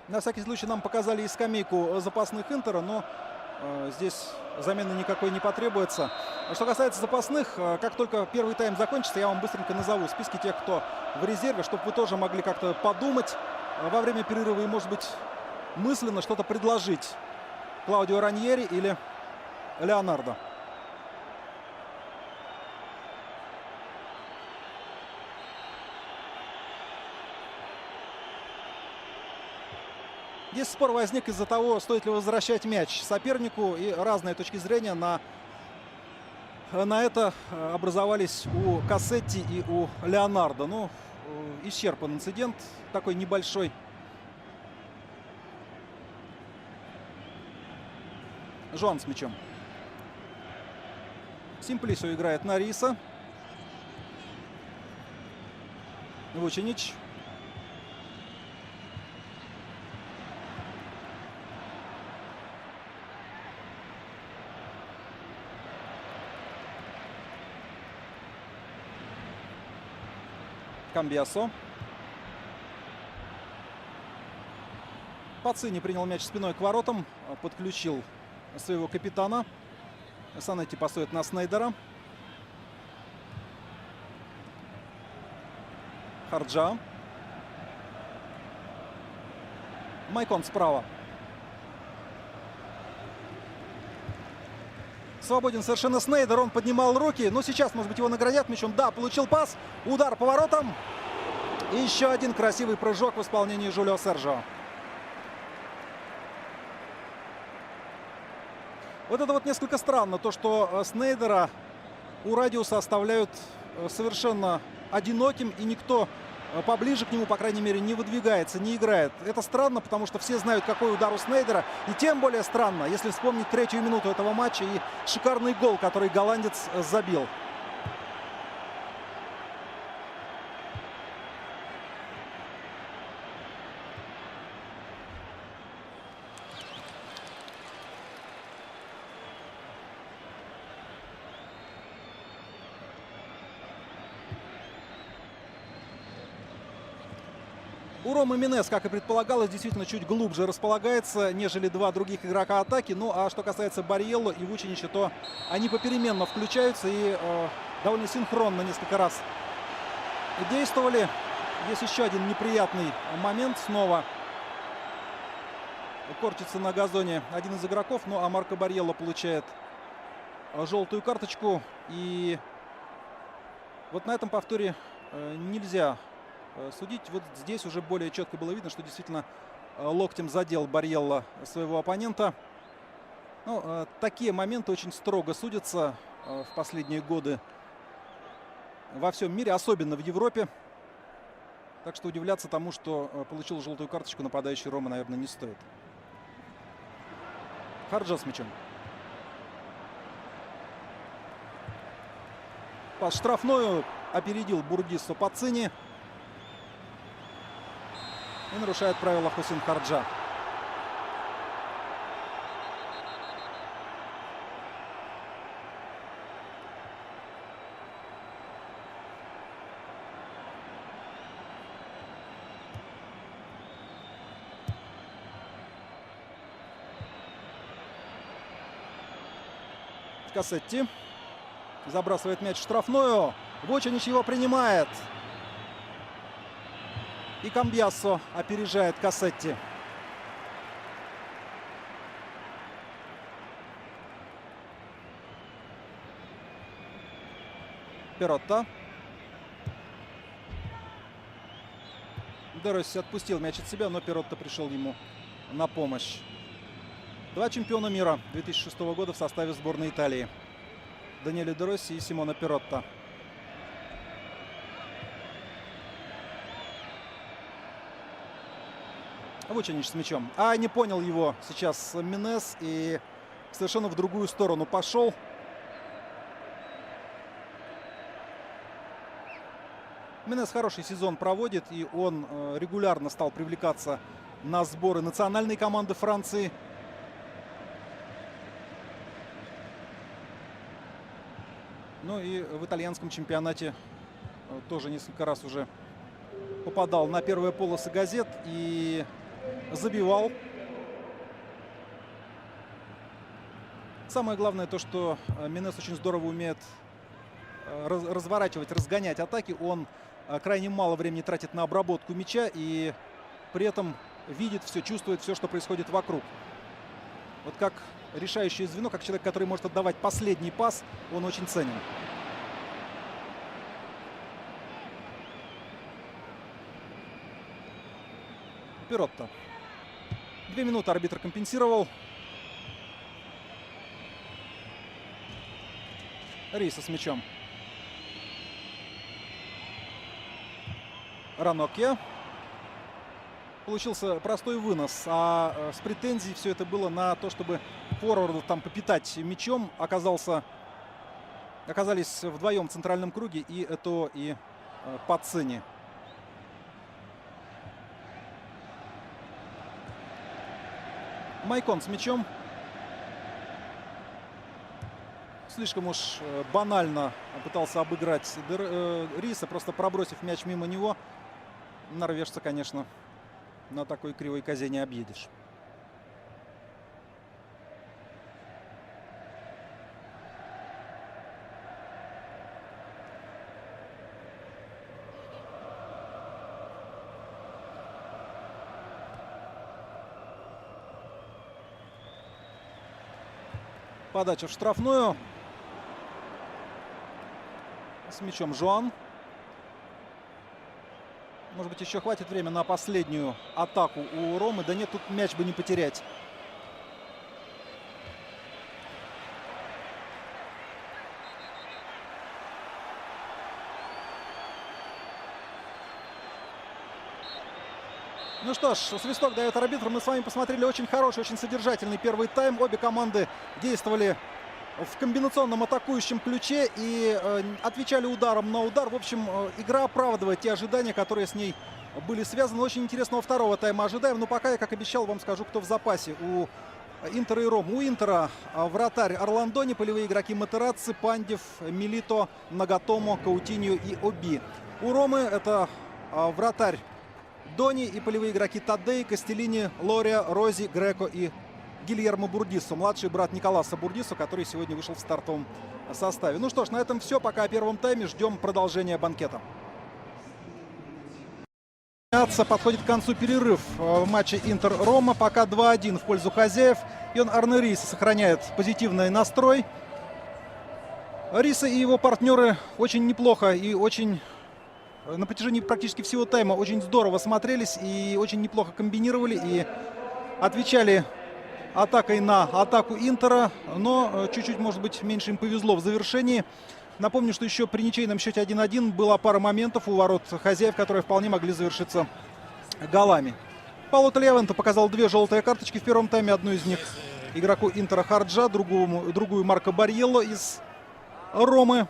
На всякий случай нам показали и скамейку запасных Интера, но здесь замены никакой не потребуется. Что касается запасных, как только первый тайм закончится, я вам быстренько назову списки тех, кто в резерве, чтобы вы тоже могли как-то подумать во время перерыва и, может быть, мысленно что-то предложить Клаудио Раньери или Леонардо. Здесь спор возник из-за того, стоит ли возвращать мяч сопернику, и разные точки зрения на это образовались у Кассетти и у Леонардо. Ну, исчерпан инцидент такой небольшой. Жуан с мячом. Симплисио играет на Риса. Вучинич. Камбиасо. Пацини принял мяч спиной к воротам. Подключил своего капитана. Санетти пасует на Снейдера. Харджа. Майкон справа. Свободен совершенно Снейдер. Он поднимал руки. Но сейчас, может быть, его наградят мячом. Да, получил пас. Удар по воротам. И еще один красивый прыжок в исполнении Жулио Серджио. Вот это вот несколько странно. То, что Снейдера у радиуса оставляют совершенно одиноким. И никто поближе к нему, по крайней мере, не выдвигается, не играет. Это странно, потому что все знают, какой удар у Снейдера. И тем более странно, если вспомнить 3-ю минуту этого матча и шикарный гол, который голландец забил. У Ромы Менес, как и предполагалось, действительно чуть глубже располагается, нежели два других игрока атаки. Ну а что касается Барьелло и Вучинича, то они попеременно включаются и довольно синхронно несколько раз действовали. Есть еще один неприятный момент. Снова корчится на газоне один из игроков. Ну а Марко Барьелло получает желтую карточку. И вот на этом повторе нельзя судить. Вот здесь уже более четко было видно, что действительно локтем задел Барьелло своего оппонента. Ну, такие моменты очень строго судятся в последние годы во всем мире, особенно в Европе. Так что удивляться тому, что получил желтую карточку нападающий Рома, наверное, не стоит. Харджа с мячом. Пас штрафную. Опередил Бурдиссо Пацини. И нарушает правила Хусейн Харджа. Кассетти забрасывает мяч в штрафную. Вучинич его принимает. И Камбьяссо опережает Кассетти. Перотта. Де Росси отпустил мяч от себя, но Перотта пришел ему на помощь. Два чемпиона мира 2006 года в составе сборной Италии. Даниэле Де Росси и Симона Перотта. Вучинич с мячом. А не понял его сейчас Менес и совершенно в другую сторону пошел. Менес хороший сезон проводит, и он регулярно стал привлекаться на сборы национальной команды Франции. Ну и в итальянском чемпионате тоже несколько раз уже попадал на первые полосы газет и забивал. Самое главное то, что Менес очень здорово умеет разворачивать, разгонять атаки. Он крайне мало времени тратит на обработку мяча и при этом видит все, чувствует все, что происходит вокруг. Вот как решающее звено, как человек, который может отдавать последний пас, он очень ценен. Перотта. 2 минуты арбитр компенсировал. Риса с мячом. Ранокья. Получился простой вынос, а с претензией все это было на то, чтобы форварду там попитать мячом. Оказались вдвоем в центральном круге и Этоо, и Пацини. Майкон с мячом. Слишком уж банально пытался обыграть Риса, просто пробросив мяч мимо него. Норвежца, конечно, на такой кривой козе не объедешь. Подача в штрафную. С мячом Жуан. Может быть, еще хватит времени на последнюю атаку у Ромы. Да нет, тут мяч бы не потерять. Ну что ж, свисток дает арбитр. Мы с вами посмотрели очень хороший, очень содержательный первый тайм. Обе команды действовали в комбинационном атакующем ключе и отвечали ударом на удар. В общем, игра оправдывает те ожидания, которые с ней были связаны. Очень интересного второго тайма ожидаем. Но пока я, как обещал, вам скажу, кто в запасе у Интера и Ром. У Интера вратарь Орландони, полевые игроки Матерацци, Пандев, Милито, Нагатомо, Каутиньо и Оби. У Ромы это вратарь Дони и полевые игроки Таддей, Кастеллини, Лория, Рози, Греко и Гильермо Бурдисо, младший брат Николаса Бурдисо, который сегодня вышел в стартовом составе. Ну что ж, на этом все. Пока о первом тайме. Ждем продолжения банкета. Подходит к концу перерыв в матче Интер-Рома. Пока 2-1 в пользу хозяев. Йон Арне Риса сохраняет позитивный настрой. Риса и его партнеры очень неплохо и очень на протяжении практически всего тайма очень здорово смотрелись и очень неплохо комбинировали и отвечали атакой на атаку Интера, но чуть-чуть, может быть, меньше им повезло в завершении. Напомню, что еще при ничейном счете 1-1 была пара моментов у ворот хозяев, которые вполне могли завершиться голами. Пауло Тальявенто показал две желтые карточки в первом тайме. Одну из них игроку Интера Харджа, другую Марко Барьелло из Ромы.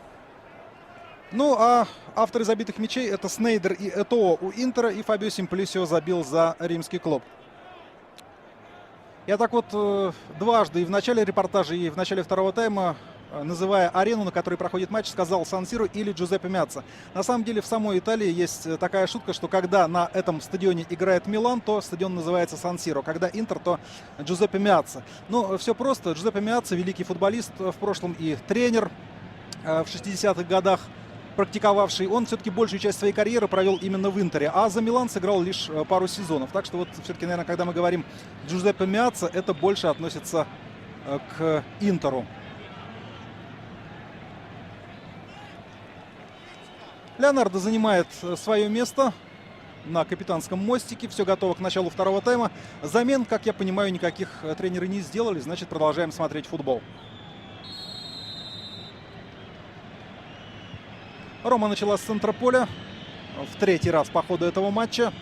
Ну, а авторы забитых мячей — это Снейдер и Этоо у Интера, и Фабио Симплисио забил за римский клуб. Я так вот дважды и в начале репортажа, и в начале второго тайма, называя арену, на которой проходит матч, сказал Сан-Сиро или Джузеппе Меацца. На самом деле в самой Италии есть такая шутка, что когда на этом стадионе играет Милан, то стадион называется Сан-Сиро. Когда Интер, то Джузеппе Меацца. Но все просто. Джузеппе Меацца — великий футболист в прошлом и тренер в 60-х годах, практиковавший. Он все-таки большую часть своей карьеры провел именно в Интере, а за Милан сыграл лишь пару сезонов. Так что вот все-таки, наверное, когда мы говорим Джузеппе Меацца, это больше относится к Интеру. Леонардо занимает свое место на капитанском мостике. Все готово к началу второго тайма. Замен, как я понимаю, никаких тренеры не сделали. Значит, продолжаем смотреть футбол. Рома начала с центра поля в третий раз по ходу этого матча.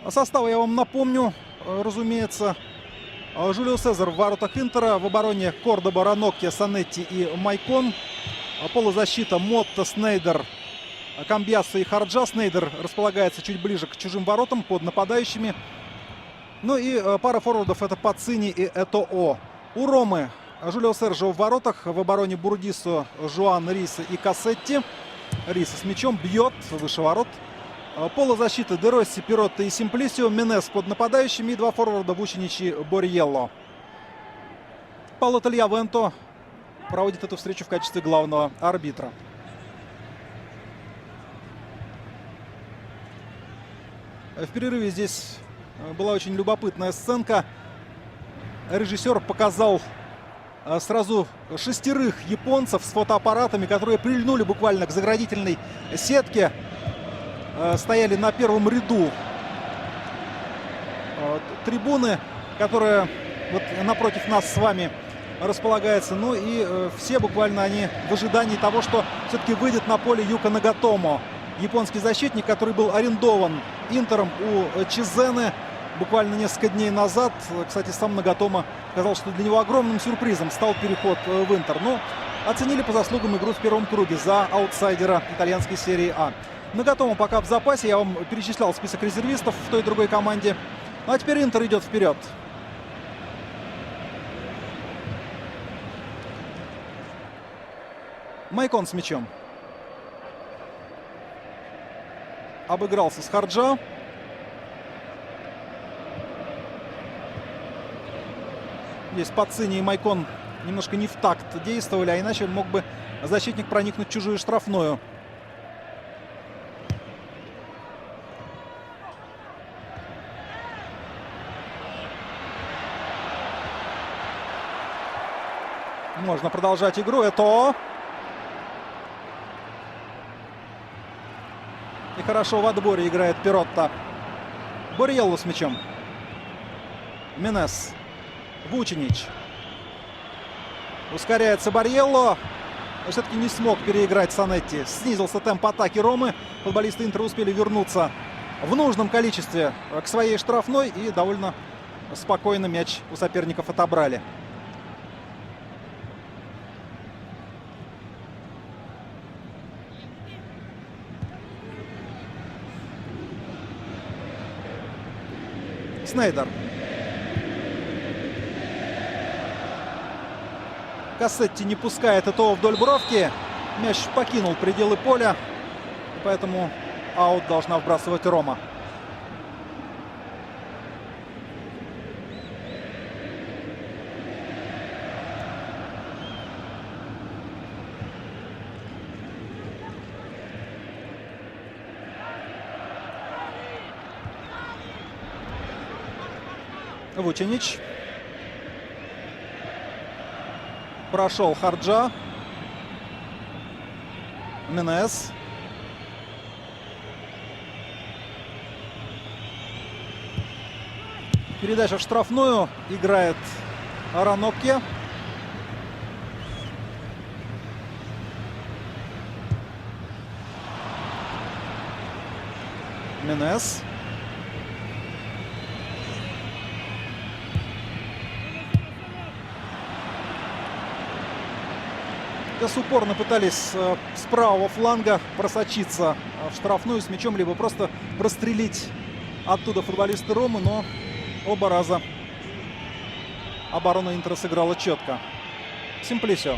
Составы я вам напомню, разумеется. Жулио Сезар в воротах Интера. В обороне Кордоба, Ранокки, Санетти и Майкон. Полузащита Мотто, Снейдер, Камбьясо и Харджа. Снейдер располагается чуть ближе к чужим воротам под нападающими. Ну и пара форвардов — это Пацини и Этоо. У Ромы Жулио Серджио в воротах. В обороне Бурдисо, Жуан, Риса и Кассетти. Риса с мячом бьет выше ворот. Полузащита Де Росси, Пиротто и Симплисио. Менес под нападающими. И два форварда Вучинич и Борьелло. Пауло Тальявенто проводит эту встречу в качестве главного арбитра. В перерыве здесь была очень любопытная сценка. Режиссер показал сразу 6 японцев с фотоаппаратами, которые прильнули буквально к заградительной сетке. Стояли на первом ряду трибуны, которая вот напротив нас с вами располагается. Ну и все буквально они в ожидании того, что все-таки выйдет на поле Юка Нагатомо, японский защитник, который был арендован Интером у Чизене буквально несколько дней назад. Кстати, сам Нагатомо сказал, что для него огромным сюрпризом стал переход в Интер. Но оценили по заслугам игру в первом круге за аутсайдера итальянской серии А. Нагатомо пока в запасе. Я вам перечислял список резервистов в той и другой команде. Ну а теперь Интер идет вперед. Майкон с мячом. Обыгрался с Харджа. Здесь Пацини и Майкон немножко не в такт действовали, а иначе мог бы защитник проникнуть в чужую штрафную. Можно продолжать игру. Это... И хорошо в отборе играет Пиротто. Борьелло с мячом. Менес. Вучинич. Ускоряется Борьелло. Но все-таки не смог переиграть Санетти. Снизился темп атаки Ромы. Футболисты Интера успели вернуться в нужном количестве к своей штрафной. И довольно спокойно мяч у соперников отобрали. Снейдер. Кассетти не пускает этого вдоль бровки. Мяч покинул пределы поля. Поэтому аут должна вбрасывать Рома. Вучинич. Прошел Харджа. Менес. Передача в штрафную. Играет Аранокке. Менес. Упорно пытались с правого фланга просочиться в штрафную с мячом, либо просто прострелить оттуда футболисты Ромы, но оба раза оборона Интера сыграла четко. Симплисио.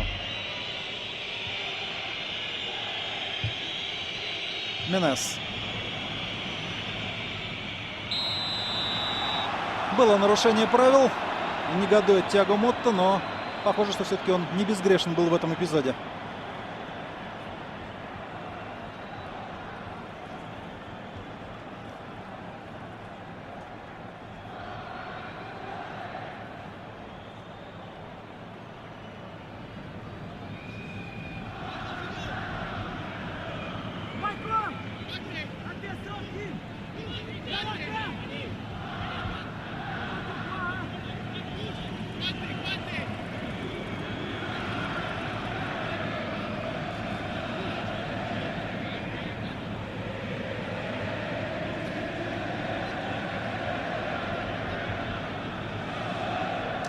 Менес. Было нарушение правил. Негодует Тиаго Мотта, но похоже, что все-таки он не безгрешен был в этом эпизоде.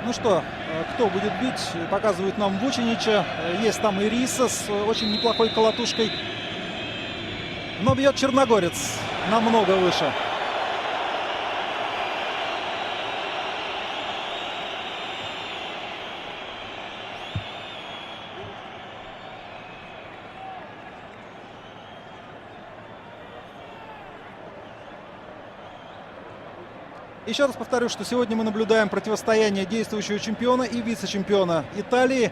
Ну что, кто будет бить, показывают нам Вучинича. Есть там и Риса с очень неплохой колотушкой. Но бьет черногорец намного выше. Еще раз повторю, что сегодня мы наблюдаем противостояние действующего чемпиона и вице-чемпиона Италии.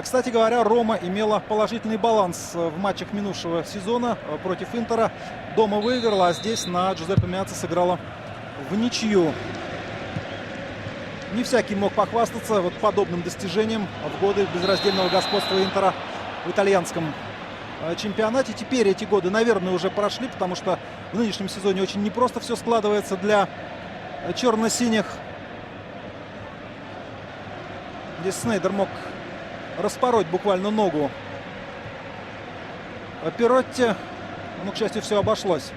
Кстати говоря, Рома имела положительный баланс в матчах минувшего сезона против Интера. Дома выиграла, а здесь на Джузеппе Меаццо сыграла в ничью. Не всякий мог похвастаться вот подобным достижением в годы безраздельного господства Интера в итальянском чемпионате. Теперь эти годы, наверное, уже прошли, потому что в нынешнем сезоне очень непросто все складывается для черно-синих. Здесь Снейдер мог распороть буквально ногу Перотти, но, к счастью, все обошлось.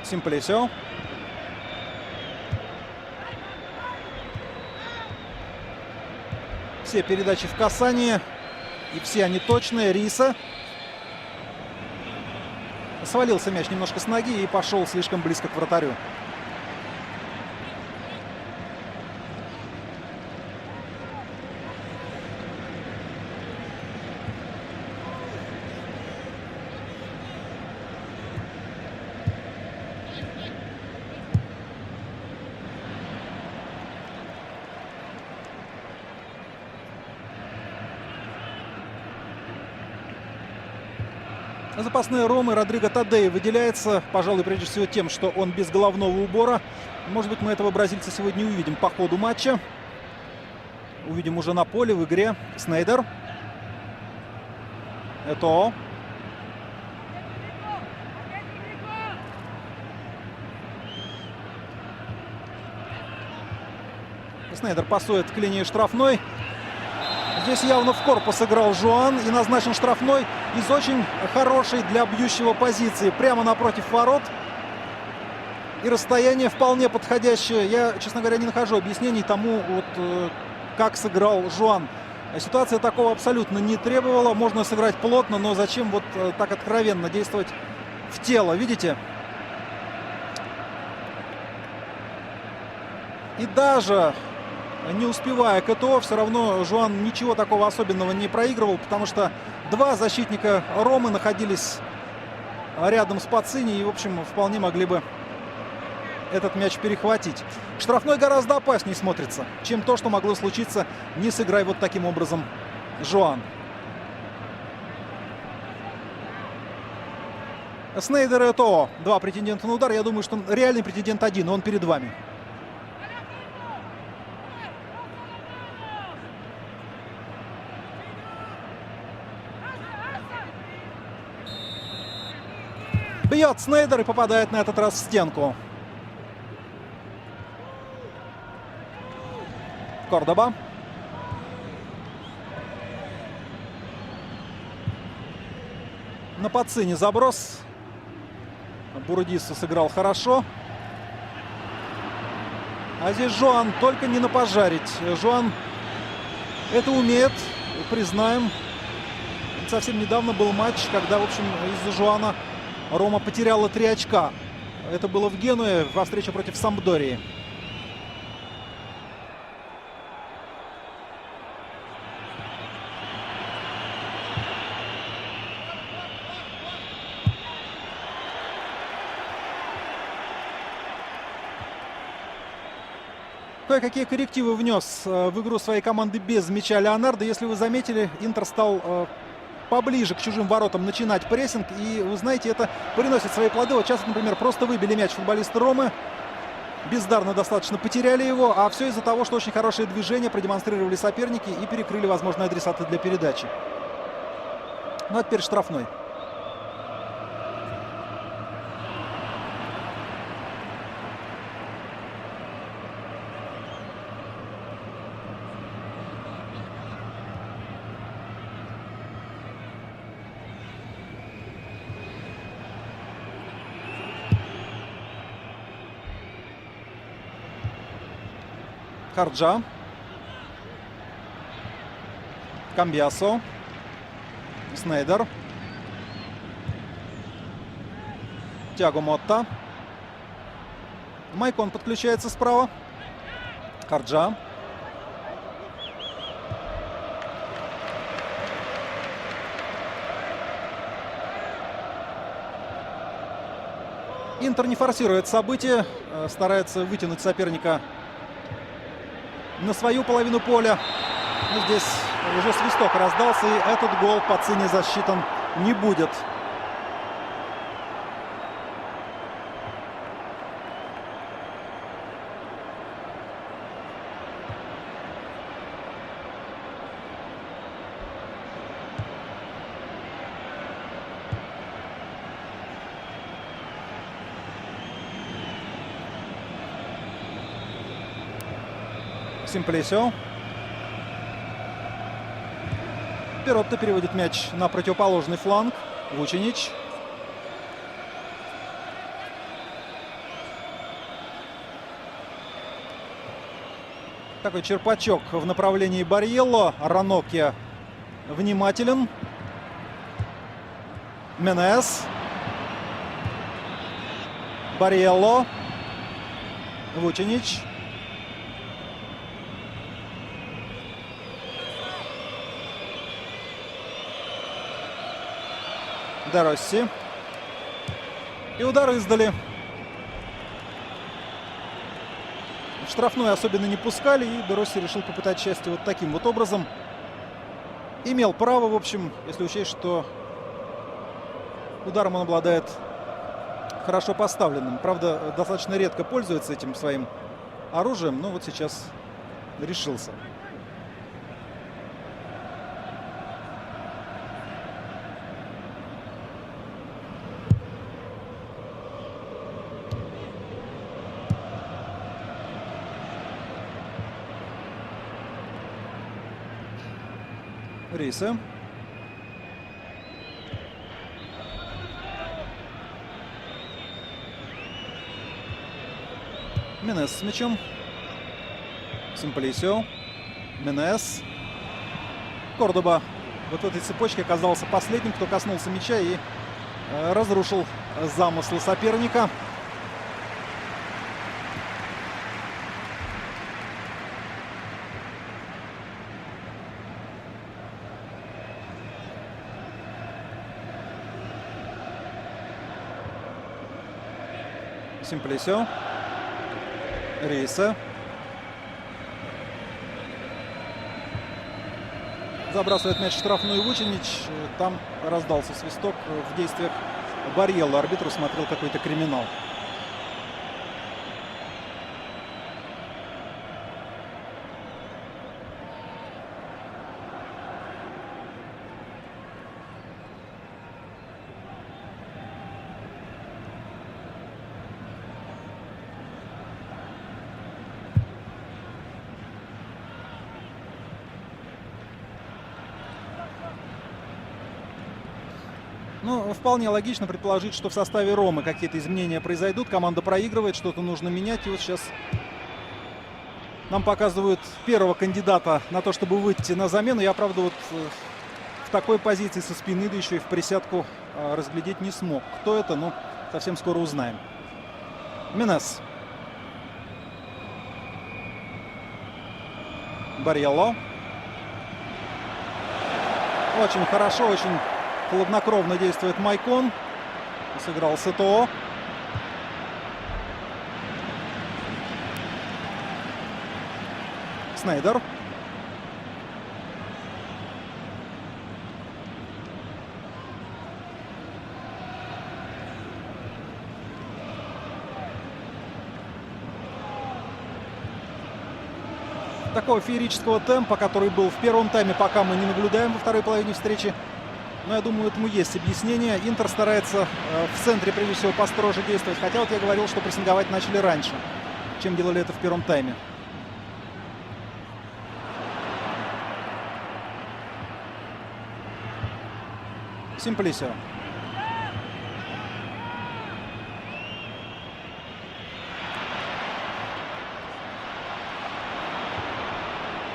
Симплисио. Все передачи в касании. И все они точные. Риса. Свалился мяч немножко с ноги и пошел слишком близко к вратарю. Запасные Ромы Родриго Тадеи выделяется, пожалуй, прежде всего тем, что он без головного убора. Может быть, мы этого бразильца сегодня увидим по ходу матча. Увидим уже на поле, в игре. Снейдер. Этоо. Снейдер пасует к линии штрафной. Здесь явно в корпус играл Жуан и назначен штрафной из очень хорошей для бьющего позиции. Прямо напротив ворот. И расстояние вполне подходящее. Я, честно говоря, не нахожу объяснений тому, вот, как сыграл Жуан. Ситуация такого абсолютно не требовала. Можно сыграть плотно, но зачем вот так откровенно действовать в тело? Видите? И даже не успевая КТО, все равно Жуан ничего такого особенного не проигрывал, потому что два защитника Ромы находились рядом с Пацини и, в общем, вполне могли бы этот мяч перехватить. Штрафной гораздо опаснее смотрится, чем то, что могло случиться, не сыграй вот таким образом Жуан. Снейдер и Этоо. Два претендента на удар. Я думаю, что реальный претендент один, он перед вами. Бьет Снейдер и попадает на этот раз в стенку. Кордоба. На Пацини заброс. Бурдису сыграл хорошо. А здесь Жуан только не на пожарить. Жуан это умеет, признаем. Совсем недавно был матч, когда, в общем, из-за Жуана Рома потеряла 3 очка. Это было в Генуе во встрече против Сампдории. Кое-какие коррективы внес в игру своей команды без мяча Леонардо. Если вы заметили, Интер стал поближе к чужим воротам начинать прессинг. И, вы знаете, это приносит свои плоды. Вот сейчас, например, просто выбили мяч футболисты Ромы. Бездарно достаточно потеряли его. А все из-за того, что очень хорошие движения продемонстрировали соперники и перекрыли возможные адресаты для передачи. Ну а теперь штрафной. Карджа. Камбиасо. Снейдер. Тиаго Мотта. Майкон подключается справа. Карджа. Интер не форсирует события, старается вытянуть соперника на свою половину поля. Но здесь уже свисток раздался, и этот гол Пацини засчитан не будет. Симплисио. Перотто переводит мяч на противоположный фланг. Вучинич. Такой черпачок в направлении Барьелло. Ранокья внимателен. Менес. Барьелло. Вучинич. Де Росси. И удар издали. В штрафную особенно не пускали, и Де Росси решил попытать счастье вот таким вот образом. Имел право, в общем, если учесть, что ударом он обладает хорошо поставленным. Правда, достаточно редко пользуется этим своим оружием, но вот сейчас решился. Риса. Менес с мячом. Симплисио. Менес. Кордоба вот в этой цепочке оказался последним, кто коснулся мяча и разрушил замыслы соперника. Симплисио. Риса. Забрасывает мяч в штрафную Вучинич. Там раздался свисток в действиях Барьелло. Арбитр усмотрел какой-то криминал. Ну, вполне логично предположить, что в составе Ромы какие-то изменения произойдут. Команда проигрывает, что-то нужно менять. И вот сейчас нам показывают первого кандидата на то, чтобы выйти на замену. Я, правда, вот в такой позиции со спины, да еще и в присядку, разглядеть не смог. Кто это? Ну, совсем скоро узнаем. Менес. Барьелло. Очень хорошо, очень хладнокровно действует Майкон. Сыграл СТО. Снейдер. Такого феерического темпа, который был в первом тайме, пока мы не наблюдаем во второй половине встречи. Но я думаю, этому есть объяснение. Интер старается в центре, прежде всего, построже действовать. Хотя вот я говорил, что прессинговать начали раньше, чем делали это в первом тайме. Симплисио.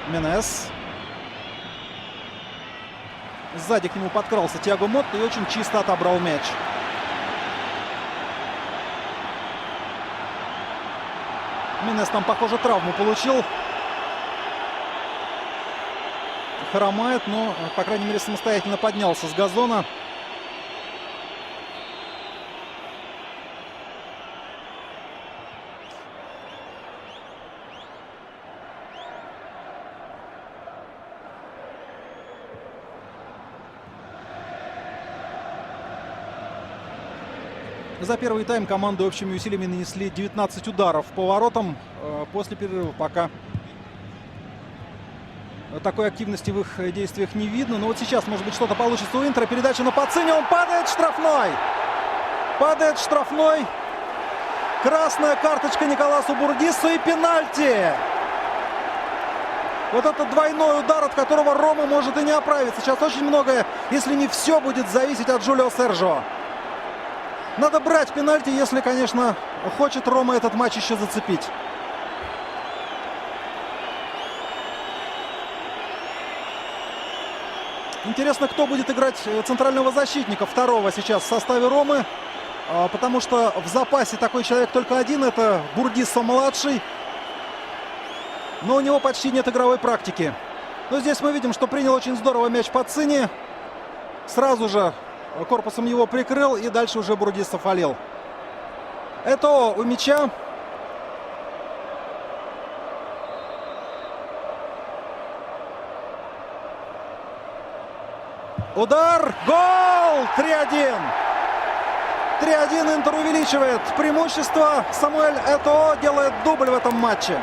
Менес. Сзади к нему подкрался Тиаго Мотта и очень чисто отобрал мяч. Менес там, похоже, травму получил. Хромает, но, по крайней мере, самостоятельно поднялся с газона. За первый тайм команды общими усилиями нанесли 19 ударов по воротам после перерыва. Пока такой активности в их действиях не видно. Но вот сейчас, может быть, что-то получится у Интера. Передача на Пацини. Он падает в штрафной. Падает в штрафной. Красная карточка Николасу Бурдису и пенальти. Вот этот двойной удар, от которого Рома может и не оправиться. Сейчас очень многое, если не все, будет зависеть от Джулио Серджио. Надо брать пенальти, если, конечно, хочет Рома этот матч еще зацепить. Интересно, кто будет играть центрального защитника второго сейчас в составе Ромы. Потому что в запасе такой человек только один. Это Бурдиссо-младший. Но у него почти нет игровой практики. Но здесь мы видим, что принял очень здорово мяч Пацини. Сразу же корпусом его прикрыл, и дальше уже Бурдиссо фалил. Это у мяча. Удар! Гол! 3-1. 3-1. Интер увеличивает преимущество. Самуэль Этоо делает дубль в этом матче.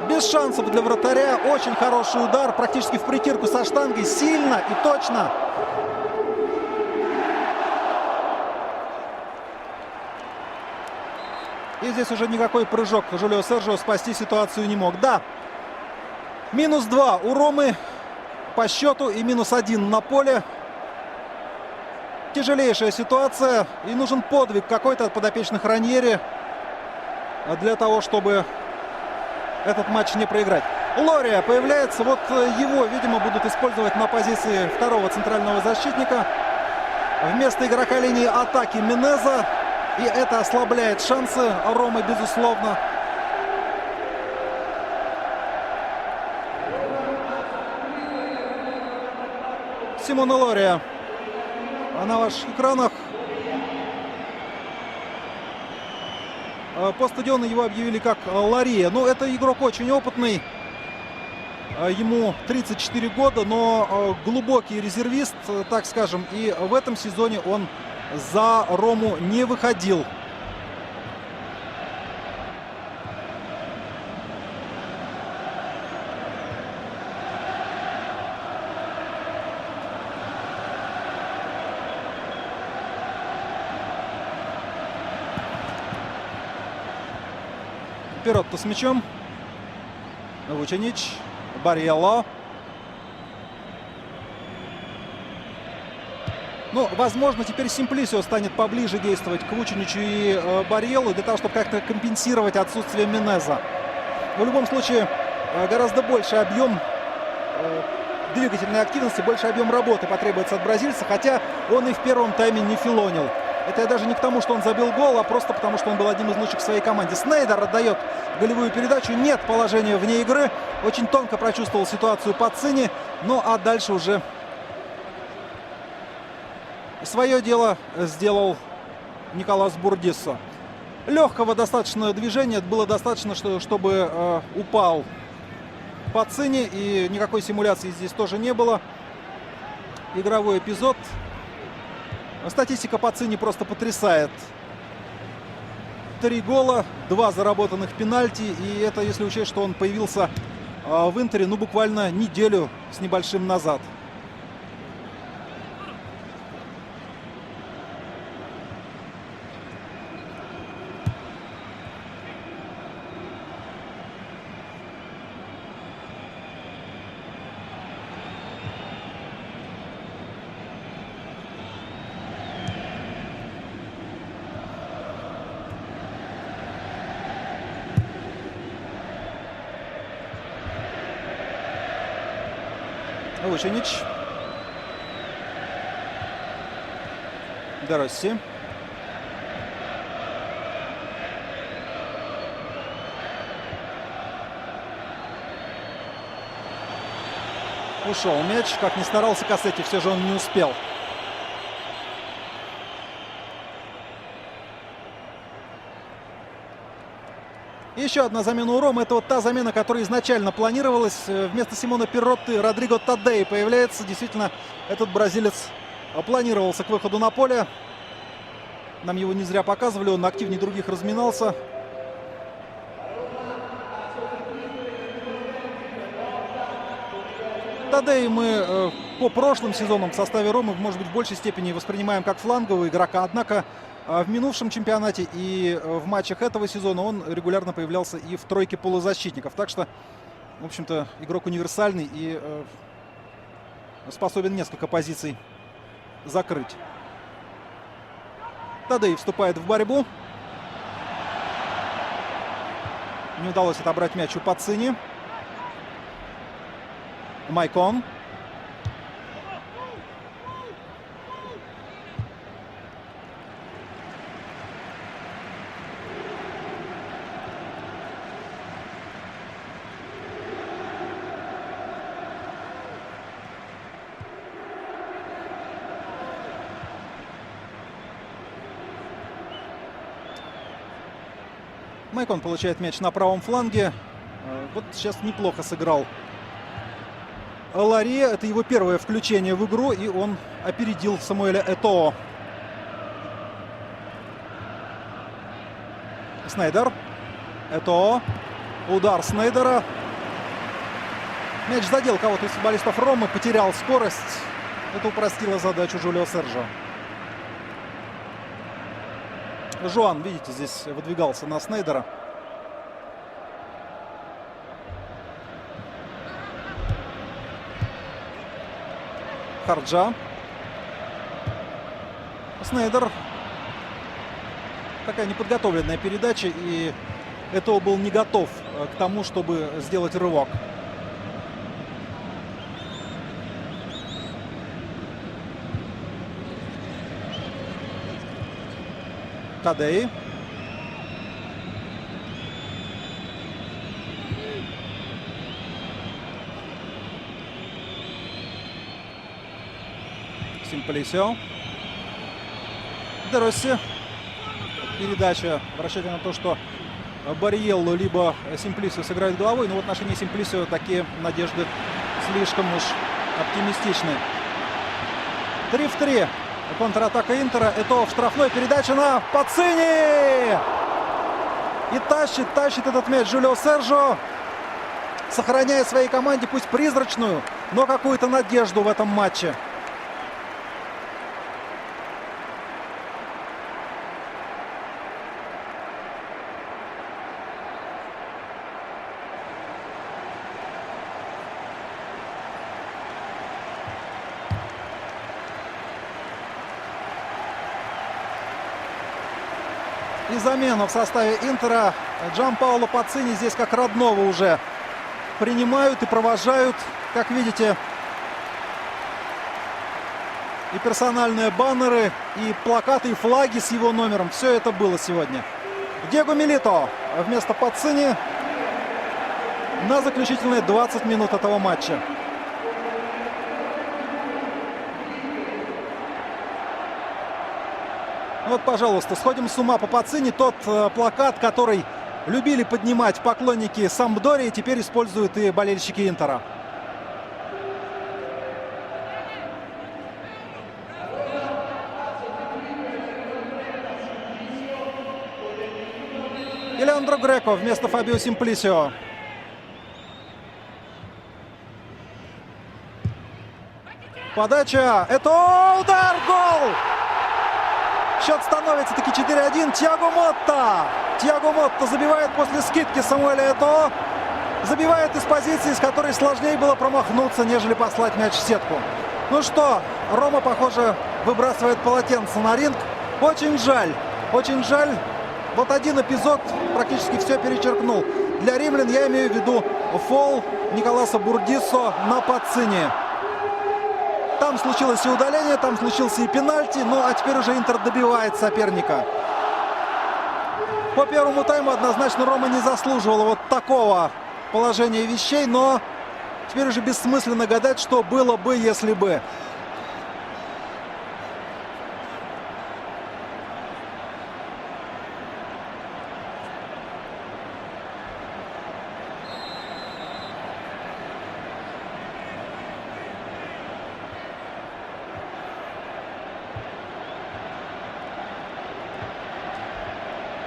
Без шансов для вратаря. Очень хороший удар. Практически в притирку со штангой. Сильно и точно. И здесь уже никакой прыжок Жулио Серджио спасти ситуацию не мог. Да, -2 у Ромы по счету и -1 на поле. Тяжелейшая ситуация. И нужен подвиг какой-то от подопечных Раньери для того, чтобы этот матч не проиграть. Лория появляется. Вот его, видимо, будут использовать на позиции второго центрального защитника. вместо игрока линии атаки Менеза. И это ослабляет шансы Ромы, безусловно. Симона Лория на ваших экранах. По стадиону его объявили как Лария. Ну, это игрок очень опытный. Ему 34 года, но глубокий резервист, так скажем. И в этом сезоне он за Рому не выходил. Перотто с мячом. Вученич. Барьелло. Ну, возможно, теперь Симплисио станет поближе действовать к Вученичу и Барьелло для того, чтобы как-то компенсировать отсутствие Менеза. В любом случае, гораздо больше объем двигательной активности, больше объем работы потребуется от бразильца, хотя он и в первом тайме не филонил. Это даже не к тому, что он забил гол, а просто потому, что он был одним из лучших в своей команде. Снейдер отдает голевую передачу. Нет положения вне игры. Очень тонко прочувствовал ситуацию Пацини. Ну, а дальше уже свое дело сделал Николас Бурдиссо. Легкого достаточно движения. Было достаточно, чтобы упал Пацини. И никакой симуляции здесь тоже не было. Игровой эпизод. Статистика Пацини просто потрясает. 3 гола, 2 заработанных пенальти. И это если учесть, что он появился в Интере, ну, буквально неделю с небольшим назад. Вученич. Де Росси. Ушел мяч. Как ни старался Кассетти, все же он не успел. Еще одна замена у Ромы. Это вот та замена, которая изначально планировалась. Вместо Симона Перотты Родриго Таддей появляется. Действительно, этот бразилец планировался к выходу на поле. Нам его не зря показывали. Он активнее других разминался. Таддей мы по прошлым сезонам в составе Ромы, может быть, в большей степени воспринимаем как флангового игрока. Однако в минувшем чемпионате и в матчах этого сезона он регулярно появлялся и в тройке полузащитников. Так что, в общем-то, игрок универсальный и способен несколько позиций закрыть. Таддей вступает в борьбу. Не удалось отобрать мяч у Пацини. Майкон. Майкон получает мяч на правом фланге. Вот сейчас неплохо сыграл Лария. Это его первое включение в игру, и он опередил Самуэля Этоо. Снейдер. Этоо. Удар Снейдера. Мяч задел кого-то из футболистов Ромы, потерял скорость. Это упростило задачу Жулио Серджио. Жуан, видите, здесь выдвигался на Снейдера. Харджа. Снейдер. Такая неподготовленная передача, и Этоо был не готов к тому, чтобы сделать рывок. Тадей. Симплисио. Де Росси. Передача в расчете на то, что Барриелло либо Симплисио сыграет головой. Но в отношении Симплисио такие надежды слишком уж оптимистичны. 3-3. Контратака Интера. Этоо в штрафной. Передача на Пацини. И тащит этот мяч Жюлио Серджио, сохраняя своей команде пусть призрачную, но какую-то надежду в этом матче. И замена в составе Интера. Джанпаоло Пацини здесь как родного уже принимают и провожают. Как видите, и персональные баннеры, и плакаты, и флаги с его номером. Все это было сегодня. Диего Милито вместо Пацини на заключительные 20 минут этого матча. Вот, пожалуйста, сходим с ума по Пацини. Тот плакат, который любили поднимать поклонники Сампдории, теперь используют и болельщики Интера. И Леандро Греко вместо Фабио Симплисио. Подача. Это удар. Гол! Счет становится таки 4-1. Тиаго Мотта. Тиаго Мотта забивает после скидки Самуэля Этоо. Забивает из позиции, с которой сложнее было промахнуться, нежели послать мяч в сетку. Ну что, Рома, похоже, выбрасывает полотенце на ринг. Очень жаль. Очень жаль. Вот один эпизод практически все перечеркнул. Для римлян я имею в виду фол Николаса Бурдисо на Пацини. Там случилось и удаление, там случился и пенальти. Ну, а теперь уже Интер добивает соперника. По первому тайму однозначно Рома не заслуживала вот такого положения вещей. Но теперь уже бессмысленно гадать, что было бы, если бы.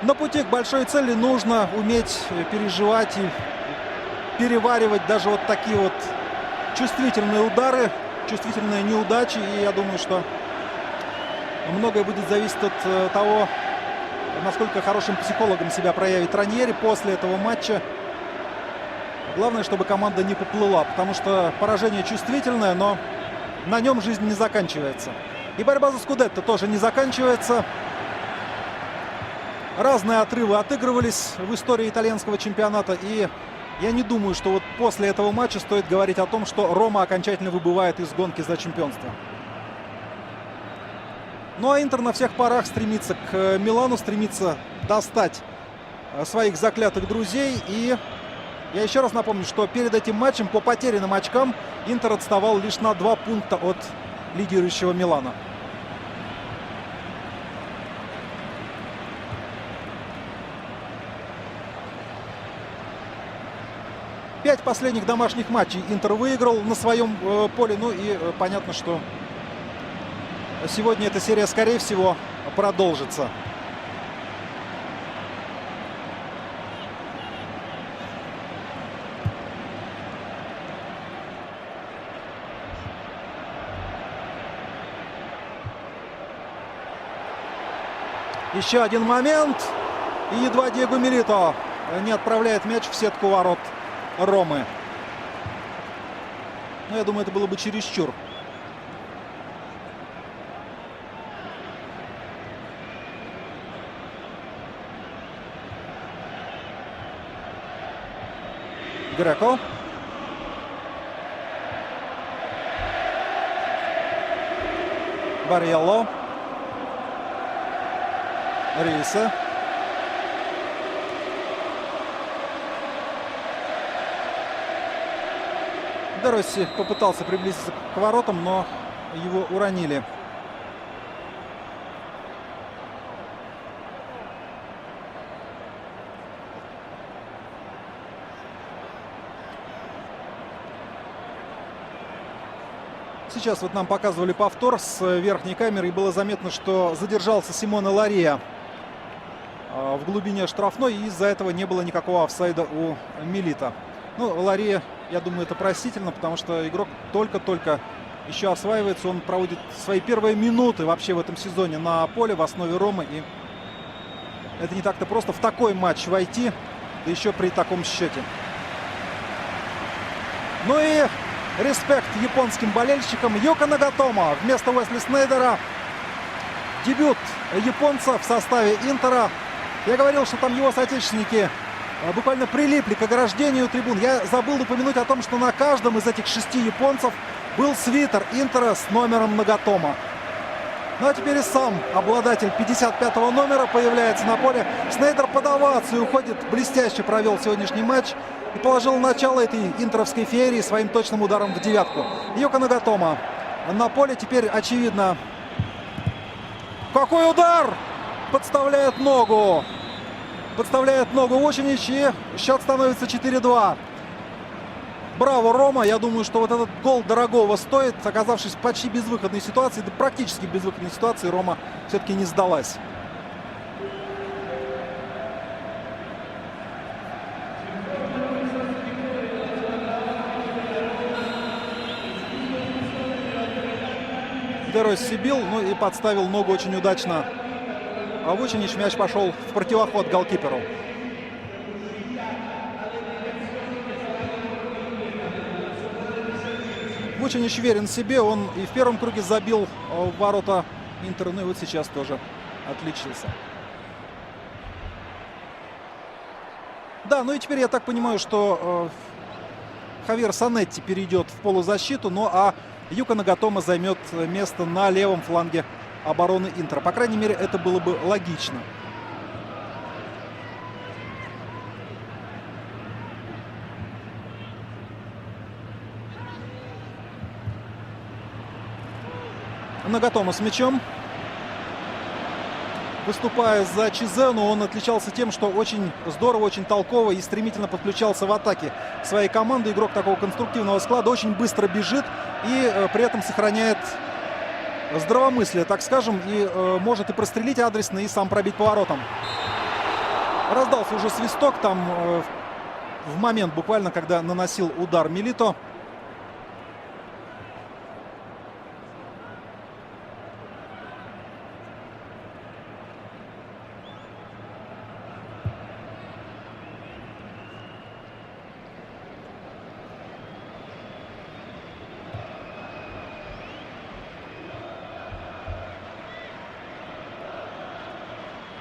На пути к большой цели нужно уметь переживать и переваривать даже вот такие вот чувствительные удары, чувствительные неудачи. И я думаю, что многое будет зависеть от того, насколько хорошим психологом себя проявит Раньери после этого матча. Главное, чтобы команда не поплыла, потому что поражение чувствительное, но на нем жизнь не заканчивается. И борьба за Скудетто тоже не заканчивается. Разные отрывы отыгрывались в истории итальянского чемпионата. И я не думаю, что вот после этого матча стоит говорить о том, что Рома окончательно выбывает из гонки за чемпионство. Ну а Интер на всех парах стремится к Милану, стремится достать своих заклятых друзей. И я еще раз напомню, что перед этим матчем по потерянным очкам Интер отставал лишь на 2 пункта от лидирующего Милана. Пять последних домашних матчей Интер выиграл на своем поле. Ну и понятно, что сегодня эта серия, скорее всего, продолжится. Еще один момент. И едва Диего Милито не отправляет мяч в сетку ворот Ромы. Но я думаю, это было бы чересчур. Греко. Барриелло. Рейса. Де Росси попытался приблизиться к воротам, но его уронили. Сейчас вот нам показывали повтор с верхней камеры, и было заметно, что задержался Симоне Лария в глубине штрафной, и из-за этого не было никакого офсайда у Милита. Ну, Лария, я думаю, это простительно, потому что игрок только-только еще осваивается. Он проводит свои первые минуты вообще в этом сезоне на поле в основе Ромы. И это не так-то просто в такой матч войти, да еще при таком счете. Ну и респект японским болельщикам. Юка Нагатомо вместо Уэсли Снейдера. Дебют японца в составе Интера. Я говорил, что там его соотечественники буквально прилипли к ограждению трибун. Я забыл упомянуть о том, что на каждом из этих 6 японцев был свитер Интера с номером Нагатомо. Ну а теперь и сам обладатель 55-го номера появляется на поле. Снейдер под овацией уходит. Блестяще провел сегодняшний матч и положил начало этой интеровской феерии своим точным ударом в девятку. Юка Нагатомо на поле. Теперь очевидно. Какой удар! Подставляет ногу. Подставляет ногу Вучинич, и счет становится 4-2. Браво, Рома. Я думаю, что вот этот гол дорогого стоит. Оказавшись в почти безвыходной ситуации, да практически безвыходной ситуации, Рома все-таки не сдалась. Де Росси бил, ну и подставил ногу очень удачно. А Вучинич, мяч пошел в противоход голкиперу. Вучинич верен себе. Он и в первом круге забил в ворота Интера. Ну и вот сейчас тоже отличился. Да, ну и теперь я так понимаю, что Хавьер Санетти перейдет в полузащиту. Ну а Юка Нагатомо займет место на левом фланге обороны Интера. По крайней мере, это было бы логично. Нагатомо с мячом. Выступая за Чизену, он отличался тем, что очень здорово, очень толково и стремительно подключался в атаке своей команды. Игрок такого конструктивного склада, очень быстро бежит и при этом сохраняет здравомыслие, так скажем, и может и прострелить адресно, и сам пробить поворотом. Раздался уже свисток там в момент буквально, когда наносил удар Милито.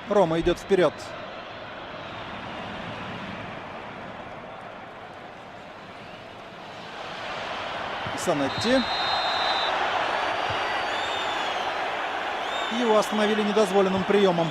Рома идет вперед. Санетти. Его остановили недозволенным приемом.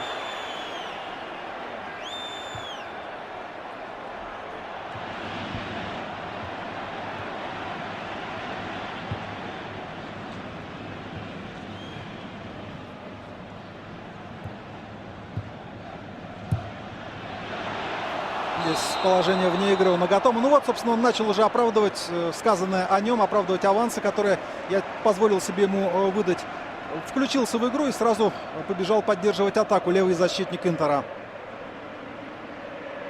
Здесь положение вне игры у Нагатомо. Ну вот, собственно, он начал уже оправдывать сказанное о нем, оправдывать авансы, которые я позволил себе ему выдать. Включился в игру и сразу побежал поддерживать атаку левый защитник Интера.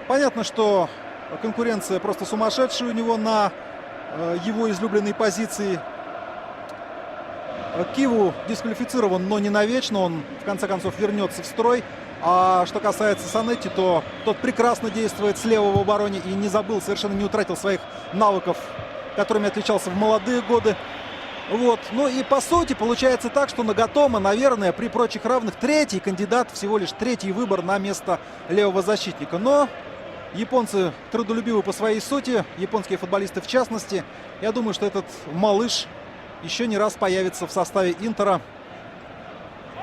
Понятно, что конкуренция просто сумасшедшая у него на его излюбленной позиции. Киву дисквалифицирован, но не навечно. Он, в конце концов, вернется в строй. А что касается Санетти, то тот прекрасно действует слева в обороне и не забыл, совершенно не утратил своих навыков, которыми отличался в молодые годы. Вот. Ну и по сути получается так, что Нагатомо, наверное, при прочих равных третий кандидат, всего лишь третий выбор на место левого защитника. Но японцы трудолюбивы по своей сути, японские футболисты в частности. Я думаю, что этот малыш еще не раз появится в составе Интера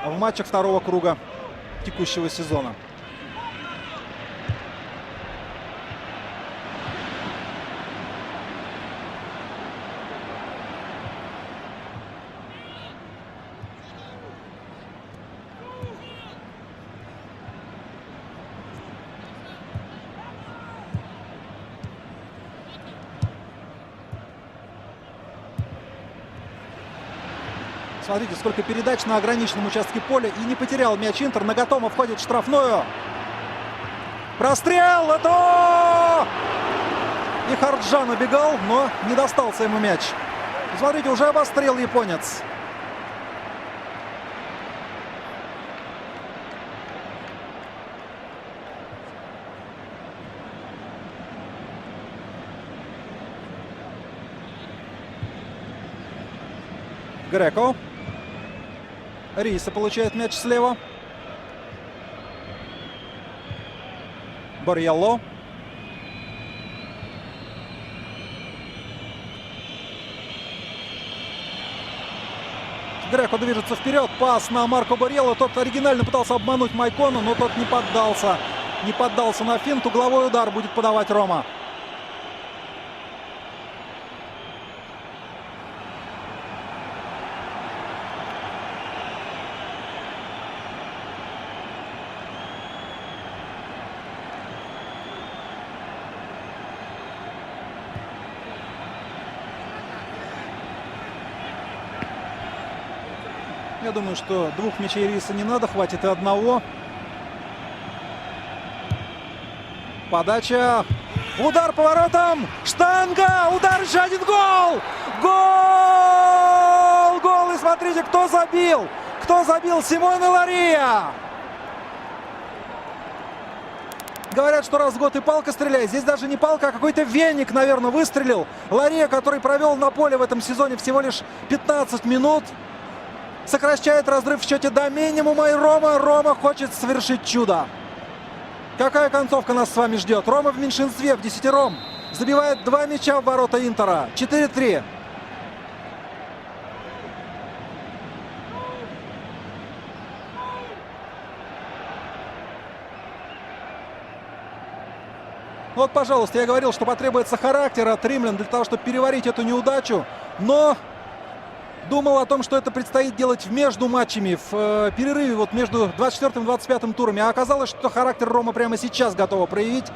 в матчах второго круга текущего сезона. Смотрите, сколько передач на ограниченном участке поля. И не потерял мяч Интер. Нагатомо входит в штрафную. Прострел! Это... И Харджан убегал, но не достался ему мяч. Смотрите, уже обострил японец. Греко. Риса получает мяч слева. Барьелло. Греко движется вперед. Пас на Марко Барьелло. Тот оригинально пытался обмануть Майкону, но тот не поддался. Не поддался на финт. Угловой удар будет подавать Рома. Я думаю, что двух мячей Риса не надо, хватит и одного. Подача. Удар поворотом. Штанга. Удар, еще один гол. Гол! Гол! И смотрите, кто забил. Кто забил? Симоне Лария. Говорят, что раз в год и палка стреляет. Здесь даже не палка, а какой-то веник, наверное, выстрелил. Лария, который провел на поле в этом сезоне всего лишь 15 минут. Сокращает разрыв в счете до минимума. И Рома хочет совершить чудо. Какая концовка нас с вами ждет? Рома в меньшинстве, в десятером. Забивает 2 мяча в ворота Интера. 4-3. Вот, пожалуйста, я говорил, что потребуется характер от римлян для того, чтобы переварить эту неудачу. Но думал о том, что это предстоит делать между матчами, в перерыве вот между 24-м и 25-м турами. А оказалось, что характер Рома прямо сейчас готова проявить.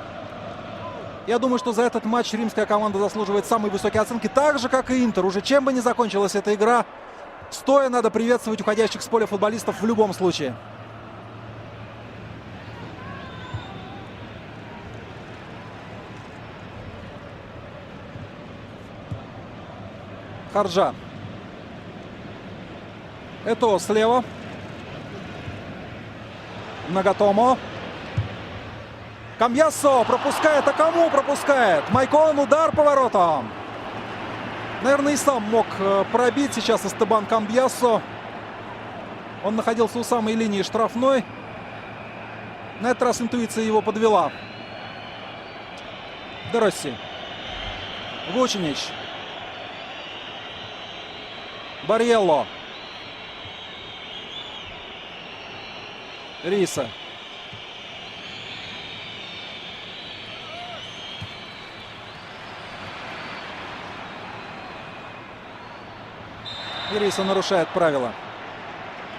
Я думаю, что за этот матч римская команда заслуживает самые высокие оценки. Так же, как и Интер. Уже чем бы ни закончилась эта игра, стоя надо приветствовать уходящих с поля футболистов в любом случае. Харджа. Это слева. Нагатомо. Камбьяссо пропускает. А кому пропускает? Майкон, удар по воротам. Наверное, и сам мог пробить сейчас Эстебан Камбьяссо. Он находился у самой линии штрафной. На этот раз интуиция его подвела. Де Росси. Вучинич. Барьелло. Риса. И Риса нарушает правила.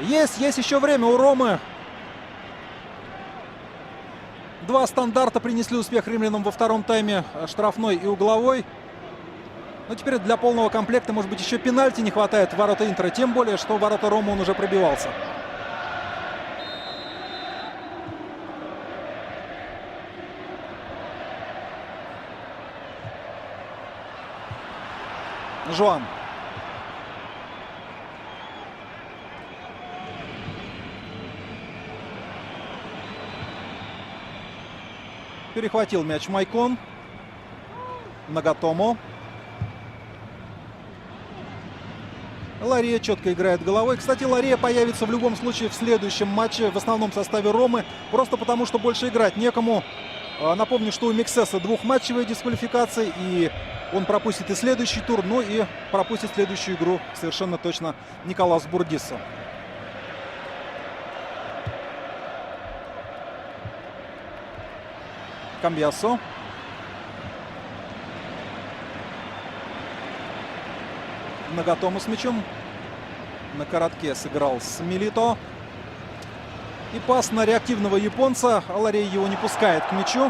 Есть еще время у Ромы. 2 стандарта принесли успех римлянам во втором тайме. Штрафной и угловой. Но теперь для полного комплекта, может быть, еще пенальти не хватает в ворота Интера. Тем более, что в ворота Ромы он уже пробивался. Жуан. Перехватил мяч Майкон. Нагатомо. Лария четко играет головой. Кстати, Лария появится в любом случае в следующем матче в основном составе Ромы. Просто потому, что больше играть некому. Напомню, что у Миксеса двухматчевая дисквалификация. И он пропустит и следующий тур. Ну и пропустит следующую игру совершенно точно Николас Бурдиссо. Камбьясо. Нагатому с мячом. На коротке сыграл с Милито. И пас на реактивного японца. Аларей его не пускает к мячу.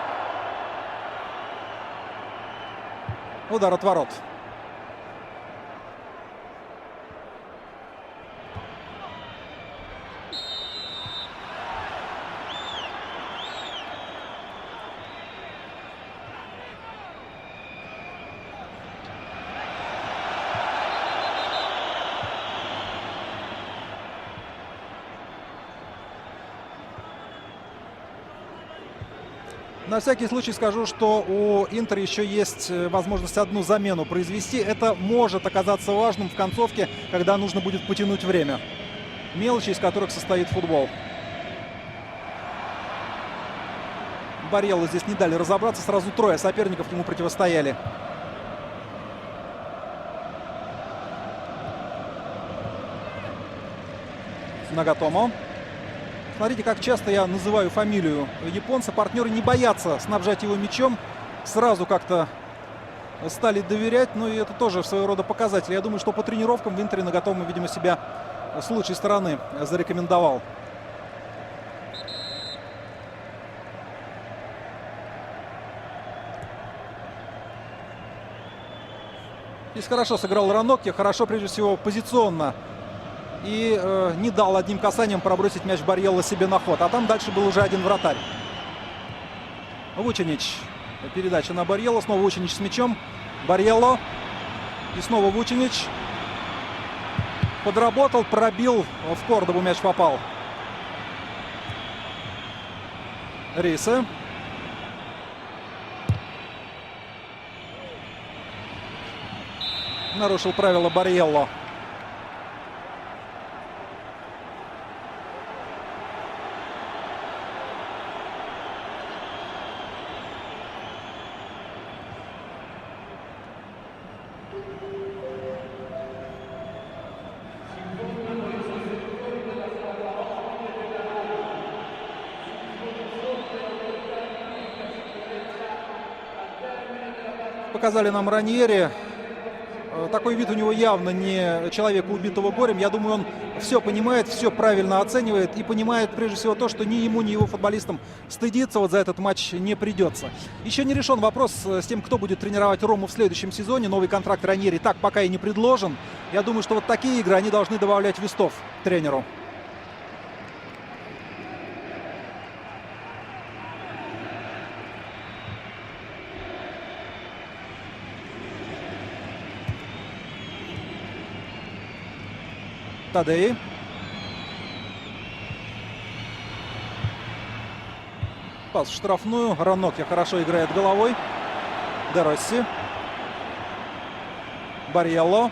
Удар от ворот. На всякий случай скажу, что у Интера еще есть возможность одну замену произвести. Это может оказаться важным в концовке, когда нужно будет потянуть время. Мелочи, из которых состоит футбол. Барьелло здесь не дали разобраться. Сразу трое соперников ему противостояли. Нагатомо. Смотрите, как часто я называю фамилию японца. Партнеры не боятся снабжать его мячом. Сразу как-то стали доверять. Ну и это тоже своего рода показатель. Я думаю, что по тренировкам в Интере Нагатомо, видимо, себя с лучшей стороны зарекомендовал. Здесь хорошо сыграл Ранокки. Хорошо, прежде всего, позиционно. И не дал одним касанием пробросить мяч Барьелло себе на ход. А там дальше был уже один вратарь. Вучинич. Передача на Барьелло. Снова Вучинич с мячом. Барьелло. И снова Вучинич. Подработал, пробил. В Кордобу мяч попал. Рисе. Нарушил правила Барьелло. Показали нам Раньери. Такой вид у него явно не человека, убитого горем. Я думаю, он все понимает, все правильно оценивает и понимает прежде всего то, что ни ему, ни его футболистам стыдиться вот за этот матч не придется. Еще не решен вопрос с тем, кто будет тренировать Рому в следующем сезоне. Новый контракт Раньери так пока и не предложен. Я думаю, что вот такие игры они должны добавлять вестов тренеру. Тадей. Пас в штрафную. Ранокки хорошо играет головой. Де Росси. Барьелло.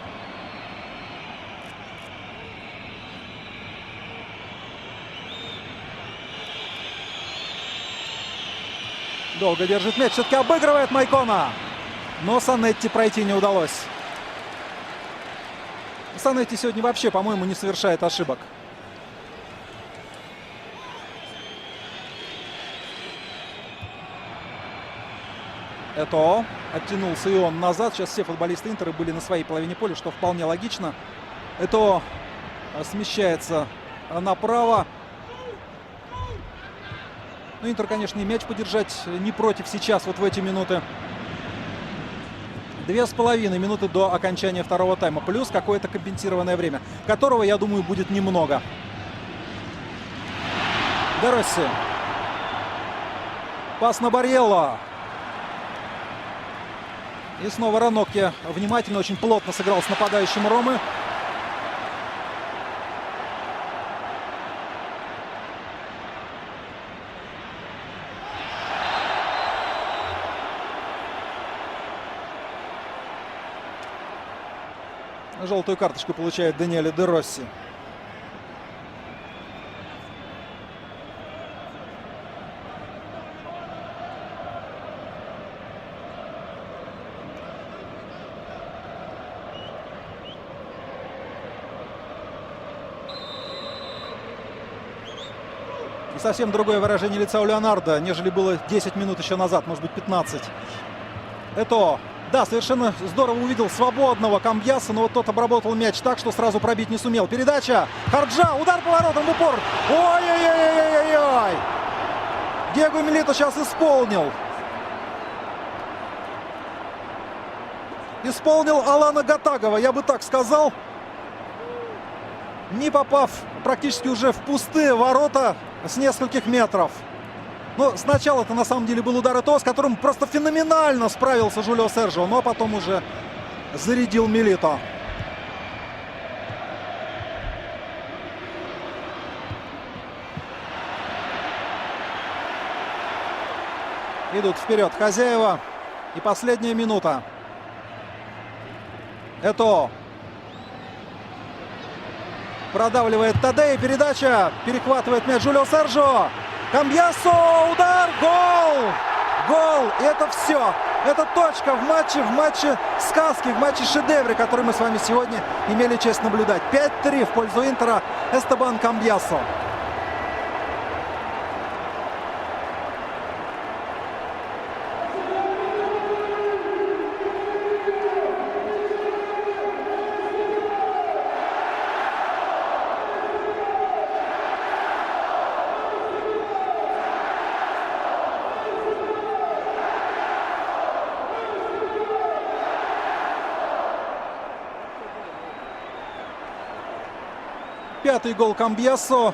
Долго держит мяч. Все-таки обыгрывает Майкона. Но Санетти пройти не удалось. Санетти сегодня вообще, по-моему, не совершает ошибок. Это оттянулся и он назад. Сейчас все футболисты Интера были на своей половине поля, что вполне логично. Это смещается направо. Ну, Интер, конечно, и мяч подержать не против сейчас, вот в эти минуты. 2,5 минуты до окончания второго тайма. Плюс какое-то компенсированное время, которого, я думаю, будет немного. Де Росси. Пас на Барьелло. И снова Ранокки внимательно, очень плотно сыграл с нападающим Ромы. Желтую карточку получает Даниэле Де Росси. Совсем другое выражение лица у Леонардо, нежели было 10 минут еще назад, может быть 15. Это, да, совершенно здорово увидел свободного Камбьяса, но вот тот обработал мяч так, что сразу пробить не сумел. Передача, Харджа, удар поворотом в упор. Ой-ой-ой-ой-ой-ой! Диего Милито сейчас исполнил. Исполнил Алана Гатагова, я бы так сказал. Не попав практически уже в пустые ворота с нескольких метров. Но сначала это на самом деле был удар ЭТО, с которым просто феноменально справился Жулио Серджио. Но потом уже зарядил Милито. Идут вперед хозяева. И последняя минута. ЭТО продавливает Тадей. Передача. Перехватывает мяч Жулио Серджио. Камбьясо. Удар. Гол. Гол. И это все. Это точка в матче сказки, в матче шедевре, который мы с вами сегодня имели честь наблюдать. 5-3 в пользу Интера. Эстебан Камбьясо. Пятый гол Камбьясо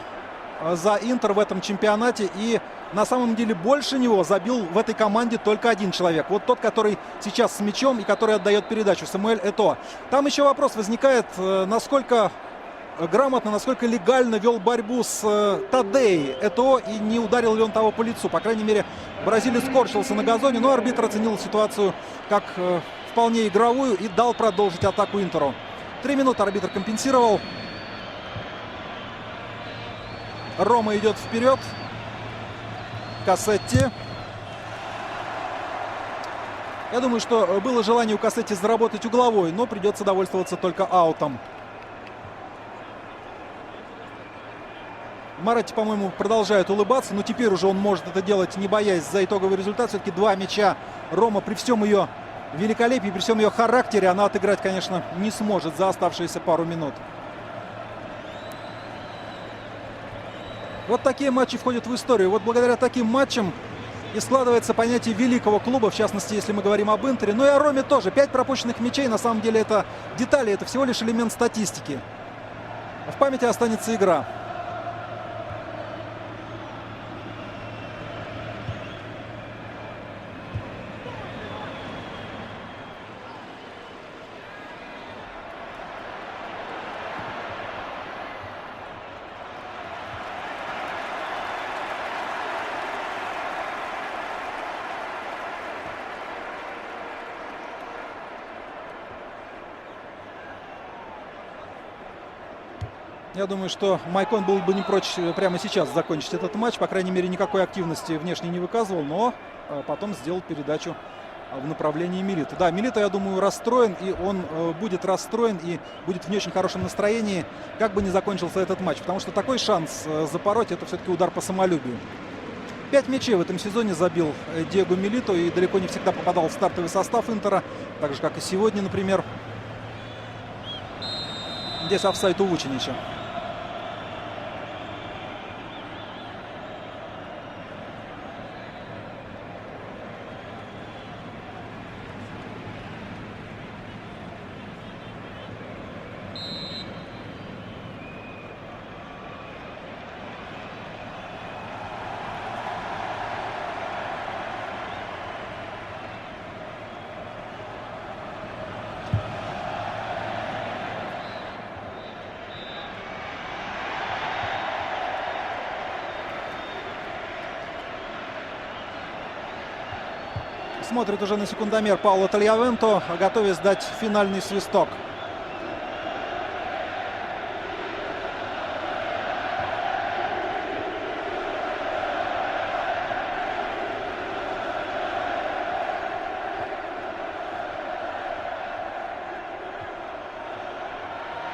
за Интер в этом чемпионате. И на самом деле больше него забил в этой команде только один человек. Вот тот, который сейчас с мячом и который отдает передачу. Самуэль Этоо. Там еще вопрос возникает, насколько грамотно, насколько легально вел борьбу с Тадей Этоо и не ударил ли он того по лицу. По крайней мере, бразилец скорчился на газоне, но арбитр оценил ситуацию как вполне игровую и дал продолжить атаку Интеру. 3 минуты арбитр компенсировал. Рома идет вперед. Кассетти. Я думаю, что было желание у Кассетти заработать угловой, но придется довольствоваться только аутом. Маратти, по-моему, продолжает улыбаться, но теперь уже он может это делать, не боясь за итоговый результат. Все-таки 2 мяча Рома при всем ее великолепии, при всем ее характере она отыграть, конечно, не сможет за оставшиеся пару минут. Вот такие матчи входят в историю. Вот благодаря таким матчам и складывается понятие великого клуба, в частности, если мы говорим об Интере. Но и о Роме тоже. 5 пропущенных мячей, на самом деле, это детали, это всего лишь элемент статистики. В памяти останется игра. Я думаю, что Майкон был бы не прочь прямо сейчас закончить этот матч. По крайней мере, никакой активности внешне не выказывал, но потом сделал передачу в направлении Милито. Да, Милито, я думаю, расстроен, и он будет расстроен и будет в не очень хорошем настроении, как бы ни закончился этот матч. Потому что такой шанс запороть — это все-таки удар по самолюбию. 5 мячей в этом сезоне забил Диего Милито и далеко не всегда попадал в стартовый состав Интера, так же, как и сегодня, например. Здесь офсайд у Вучинича. Смотрит уже на секундомер Пауло Тальявенто, готовясь дать финальный свисток.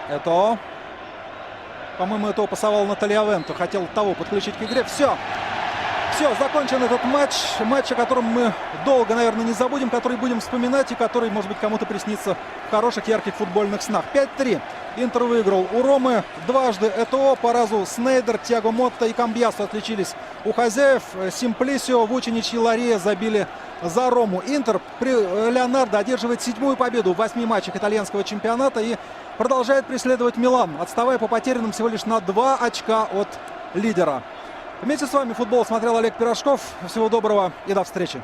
Это По-моему, этого пасовал Натальявенто. Хотел того подключить к игре. Все. Все, закончен этот матч. Матч, о котором мы долго, наверное, не забудем, который будем вспоминать и который, может быть, кому-то приснится в хороших, ярких футбольных снах. 5-3. Интер выиграл у Ромы. Дважды ЭТО. По разу Снейдер, Тиаго Мотта и Камбьясо отличились у хозяев. Симплисио, Вучинич и Лария забили за Рому. Интер при Леонардо одерживает 7-ю победу в 8 матчах итальянского чемпионата и продолжает преследовать Милан, отставая по потерянным всего лишь на 2 очка от лидера. Вместе с вами футбол смотрел Олег Пирожков. Всего доброго и до встречи.